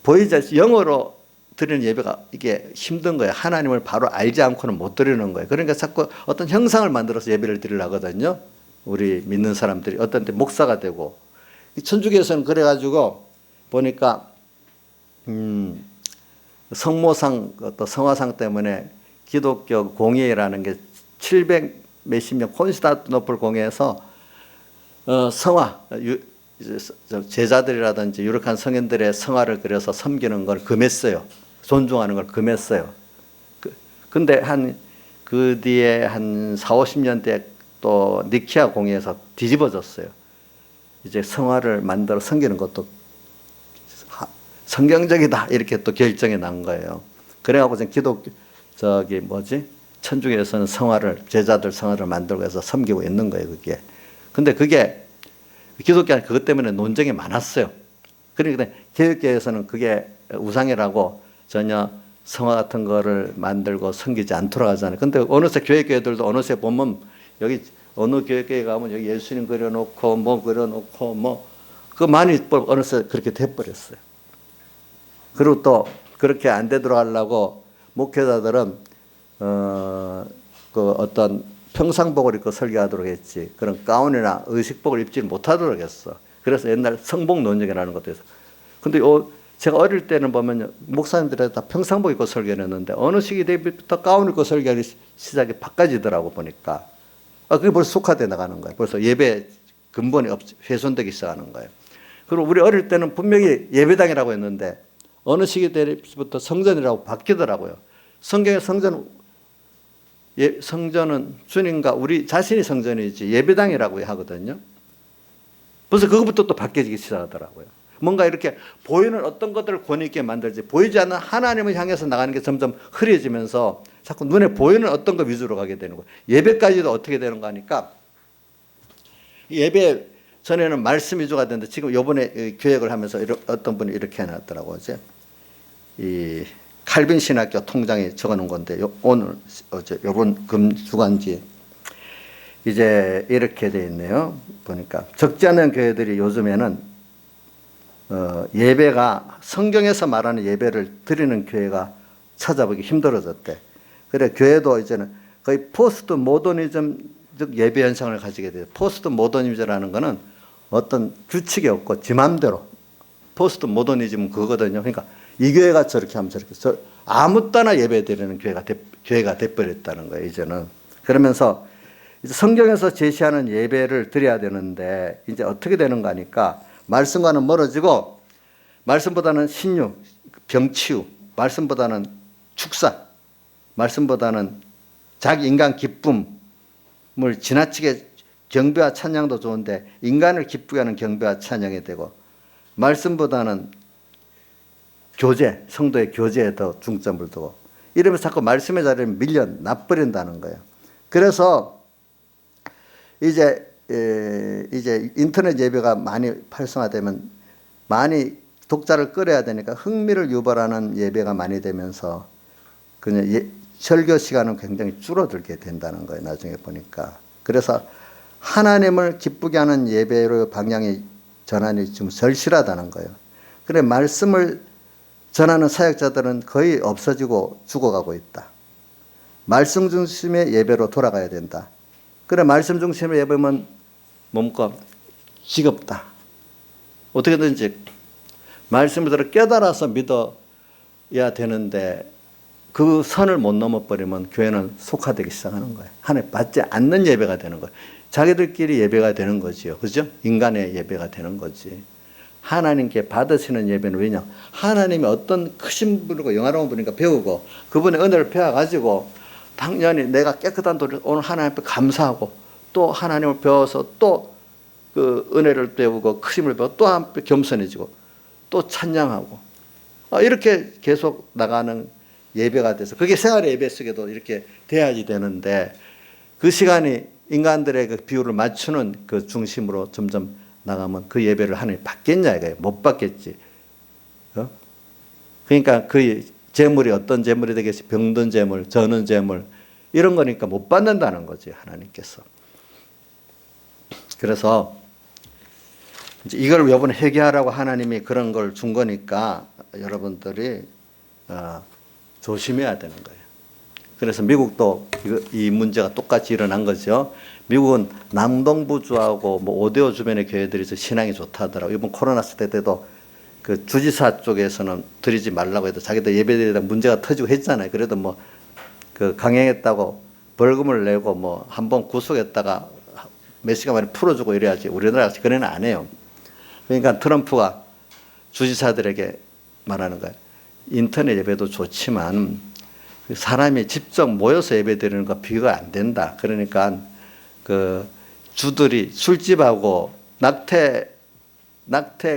보이지 영어로 드리는 예배가 이게 힘든 거예요. 하나님을 바로 알지 않고는 못 드리는 거예요. 그러니까 자꾸 어떤 형상을 만들어서 예배를 드리려 하거든요. 우리 믿는 사람들이 어떤 때 목사가 되고, 천주교에서는 그래가지고 보니까 성모상 또 성화상 때문에 기독교 공예라는 게 700 몇십 년 콘스탄티노플 공예에서 성화 제자들이라든지 유력한 성인들의 성화를 그려서 섬기는 걸 금했어요. 존중하는 걸 금했어요. 근데 그 뒤에 한 4, 50년대 또 니케아 공예에서 뒤집어졌어요. 이제 성화를 만들어 섬기는 것도 성경적이다 이렇게 또 결정이 난 거예요. 그래갖고 지금 천주교에서는 제자들 성화를 만들고 해서 섬기고 있는 거예요, 그게. 근데 그게 기독교는 그것 때문에 논쟁이 많았어요. 그러니까 개혁교회에서는 그게 우상이라고 전혀 성화 같은 거를 만들고 섬기지 않도록 하잖아요. 근데 어느새 교회들도 어느새 보면 여기 어느 교회에 가면 여기 예수님 그려놓고 뭐 그려놓고 그 많이 어느새 그렇게 돼버렸어요. 그리고 또 그렇게 안 되도록 하려고 목회자들은 그 어떤 평상복을 입고 설교하도록 했지, 그런 가운이나 의식복을 입지 못하도록 했어. 그래서 옛날 성복 논쟁이라는 것도 있어. 근데 제가 어릴 때는 보면 목사님들이 다 평상복 입고 설교했는데 어느 시기 때부터 가운 입고 설교하기 시작이 바꿔지더라고 보니까. 그게 벌써 속화돼 나가는 거예요. 벌써 예배 근본이 훼손되기 시작하는 거예요. 그리고 우리 어릴 때는 분명히 예배당이라고 했는데 어느 시기 때부터 성전이라고 바뀌더라고요. 성경의 성전은 주님과 우리 자신이 성전이지 예배당이라고 하거든요. 벌써 그것부터 또 바뀌어지기 시작하더라고요. 뭔가 이렇게 보이는 어떤 것들을 권위 있게 만들지 보이지 않는 하나님을 향해서 나가는 게 점점 흐려지면서 자꾸 눈에 보이는 어떤 것 위주로 가게 되는 거예요. 예배까지도 어떻게 되는 거 하니까 예배 전에는 말씀 위주가 되는데 지금 요번에 교역을 하면서 어떤 분이 이렇게 해놨더라고요. 이 칼빈 신학교 통장에 적어놓은 건데 어제 요번 금주간지 이제 이렇게 돼 있네요. 보니까 적지 않은 교회들이 요즘에는 예배가 성경에서 말하는 예배를 드리는 교회가 찾아보기 힘들어졌대. 그래 교회도 이제는 거의 포스트 모더니즘적 예배 현상을 가지게 돼요. 포스트 모더니즘이라는 거는 어떤 규칙이 없고 지 맘대로. 포스트 모더니즘은 그거거든요. 그러니까 이 교회가 저렇게 하면 저렇게 아무 때나 예배 드리는 교회가 돼버렸다는 거예요, 이제는. 그러면서 이제 성경에서 제시하는 예배를 드려야 되는데 이제 어떻게 되는가 하니까 말씀과는 멀어지고 말씀보다는 신유, 병치유, 말씀보다는 축사, 말씀보다는 자기 인간 기쁨을 지나치게 경배와 찬양도 좋은데 인간을 기쁘게 하는 경배와 찬양이 되고 말씀보다는 교제, 성도의 교제에 더 중점을 두고 이러면서 자꾸 말씀의 자리를 밀려 놔버린다는 거예요. 그래서 이제 인터넷 예배가 많이 활성화되면 많이 독자를 끌어야 되니까 흥미를 유발하는 예배가 많이 되면서 그냥 설교 시간은 굉장히 줄어들게 된다는 거예요. 나중에 보니까. 그래서 하나님을 기쁘게 하는 예배로 방향이 전환이 좀 절실하다는 거예요. 그래 말씀을 전하는 사역자들은 거의 없어지고 죽어가고 있다. 말씀 중심의 예배로 돌아가야 된다. 그래 말씀 중심의 예배면 뭡니까? 지겹다. 어떻게든지 말씀을 들어 깨달아서 믿어야 되는데 그 선을 못 넘어버리면 교회는 속화되기 시작하는 거예요. 하나님 받지 않는 예배가 되는 거예요. 자기들끼리 예배가 되는 거지요. 그죠? 인간의 예배가 되는 거지. 하나님께 받으시는 예배는 왜냐? 하나님이 어떤 크신 분이고 영화로운 분이니까 배우고 그분의 은혜를 배워가지고 당연히 내가 깨끗한 도를 오늘 하나님 앞에 감사하고 또 하나님을 배워서 또 그 은혜를 배우고 크심을 배우고 또 한번 겸손해지고 또 찬양하고 이렇게 계속 나가는 예배가 돼서 그게 생활의 예배 속에도 이렇게 돼야지 되는데 그 시간이 인간들의 그 비율을 맞추는 그 중심으로 점점 나가면 그 예배를 하나님 받겠냐 이거예요. 못 받겠지. 그러니까 그 재물이 어떤 재물이 되겠지. 병든 재물, 저는 재물 이런 거니까 못 받는다는 거지 하나님께서. 그래서 이제 이걸 이번에 회개하라고 하나님이 그런 걸 준 거니까 여러분들이 조심해야 되는 거예요. 그래서 미국도 이 문제가 똑같이 일어난 거죠. 미국은 남동부주하고 뭐 오데오 주변의 교회들이 신앙이 좋다 하더라고요. 이번 코로나 시대 때도 그 주지사 쪽에서는 드리지 말라고 해도 자기들 예배드리다 문제가 터지고 했잖아요. 그래도 뭐 그 강행했다고 벌금을 내고 뭐 한 번 구속했다가 몇 시간 만에 풀어주고 이래야지. 우리나라 같이 그래는 안 해요. 그러니까 트럼프가 주지사들에게 말하는 거예요. 인터넷 예배도 좋지만 사람이 직접 모여서 예배드리는 거 비교가 안 된다. 그러니까 그 주들이 술집하고 낙태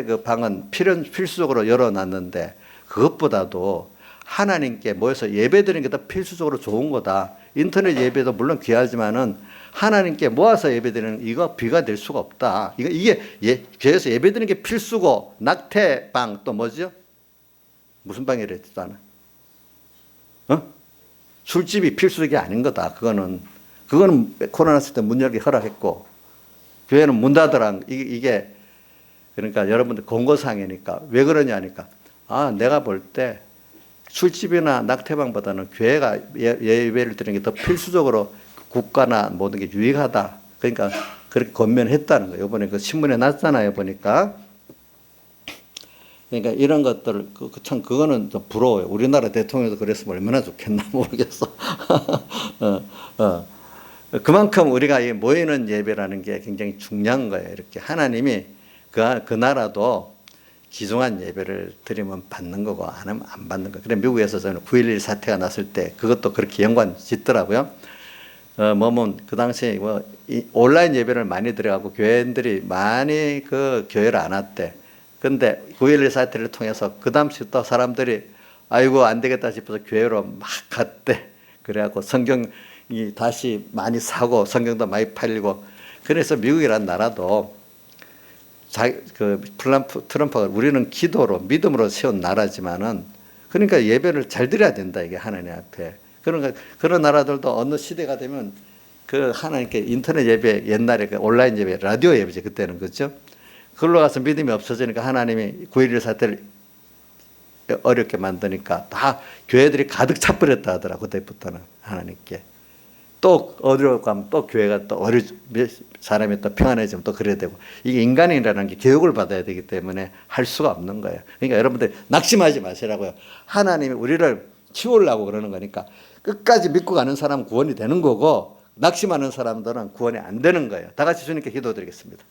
그 방은 필수적으로 열어놨는데 그것보다도 하나님께 모여서 예배드리는 게 더 필수적으로 좋은 거다. 인터넷 예배도 물론 귀하지만은 하나님께 모아서 예배드리는 이거 비가 될 수가 없다. 이게 교회에서 예배드리는 게 필수고 낙태방 또 뭐죠? 무슨 방이라 했지도 않아. 술집이 필수적이 아닌 거다. 그거는 코로나 시대 문 열기 허락했고 교회는 문 닫으라. 이게 그러니까 여러분들 권고사항이니까 왜 그러냐니까 내가 볼 때 술집이나 낙태방보다는 교회가 예배를 드리는 게 더 필수적으로 국가나 모든 게 유익하다. 그러니까 그렇게 권면했다는 거예요. 이번에 그 신문에 났잖아요. 보니까. 그러니까 이런 것들 참 그거는 좀 부러워요. 우리나라 대통령도 그랬으면 얼마나 좋겠나 모르겠어. 그만큼 우리가 모이는 예배라는 게 굉장히 중요한 거예요. 이렇게 하나님이 그 나라도 기중한 예배를 드리면 받는 거고 안 하면 안 받는 거예요. 그래 미국에서 저는 9.11 사태가 났을 때 그것도 그렇게 연관 짓더라고요. 그 당시에 온라인 예배를 많이 드려가고 교회인들이 많이 그 교회를 안 왔대. 근데 9.11 사태를 통해서 그 다음부터 사람들이 아이고 안 되겠다 싶어서 교회로 막 갔대. 그래갖고 성경이 다시 많이 사고 성경도 많이 팔리고 그래서 미국이란 나라도 트럼프가 우리는 기도로 믿음으로 세운 나라지만은 그러니까 예배를 잘 드려야 된다 이게 하나님 앞에. 그러니까 그런 나라들도 어느 시대가 되면 그 하나님께 인터넷 예배 옛날에 그 온라인 예배 라디오 예배지 그때는 그렇죠. 그걸로 가서 믿음이 없어지니까 하나님이 9.11 사태를 어렵게 만드니까 다 교회들이 가득 차버렸다 하더라고 그때부터는 하나님께. 또 어디로 가면 또 교회가 또 사람이 또 평안해지면 또 그래야 되고 이게 인간이라는 게 교육을 받아야 되기 때문에 할 수가 없는 거예요. 그러니까 여러분들 낙심하지 마시라고요. 하나님이 우리를 키우려고 그러는 거니까 끝까지 믿고 가는 사람은 구원이 되는 거고 낙심하는 사람들은 구원이 안 되는 거예요. 다 같이 주님께 기도드리겠습니다.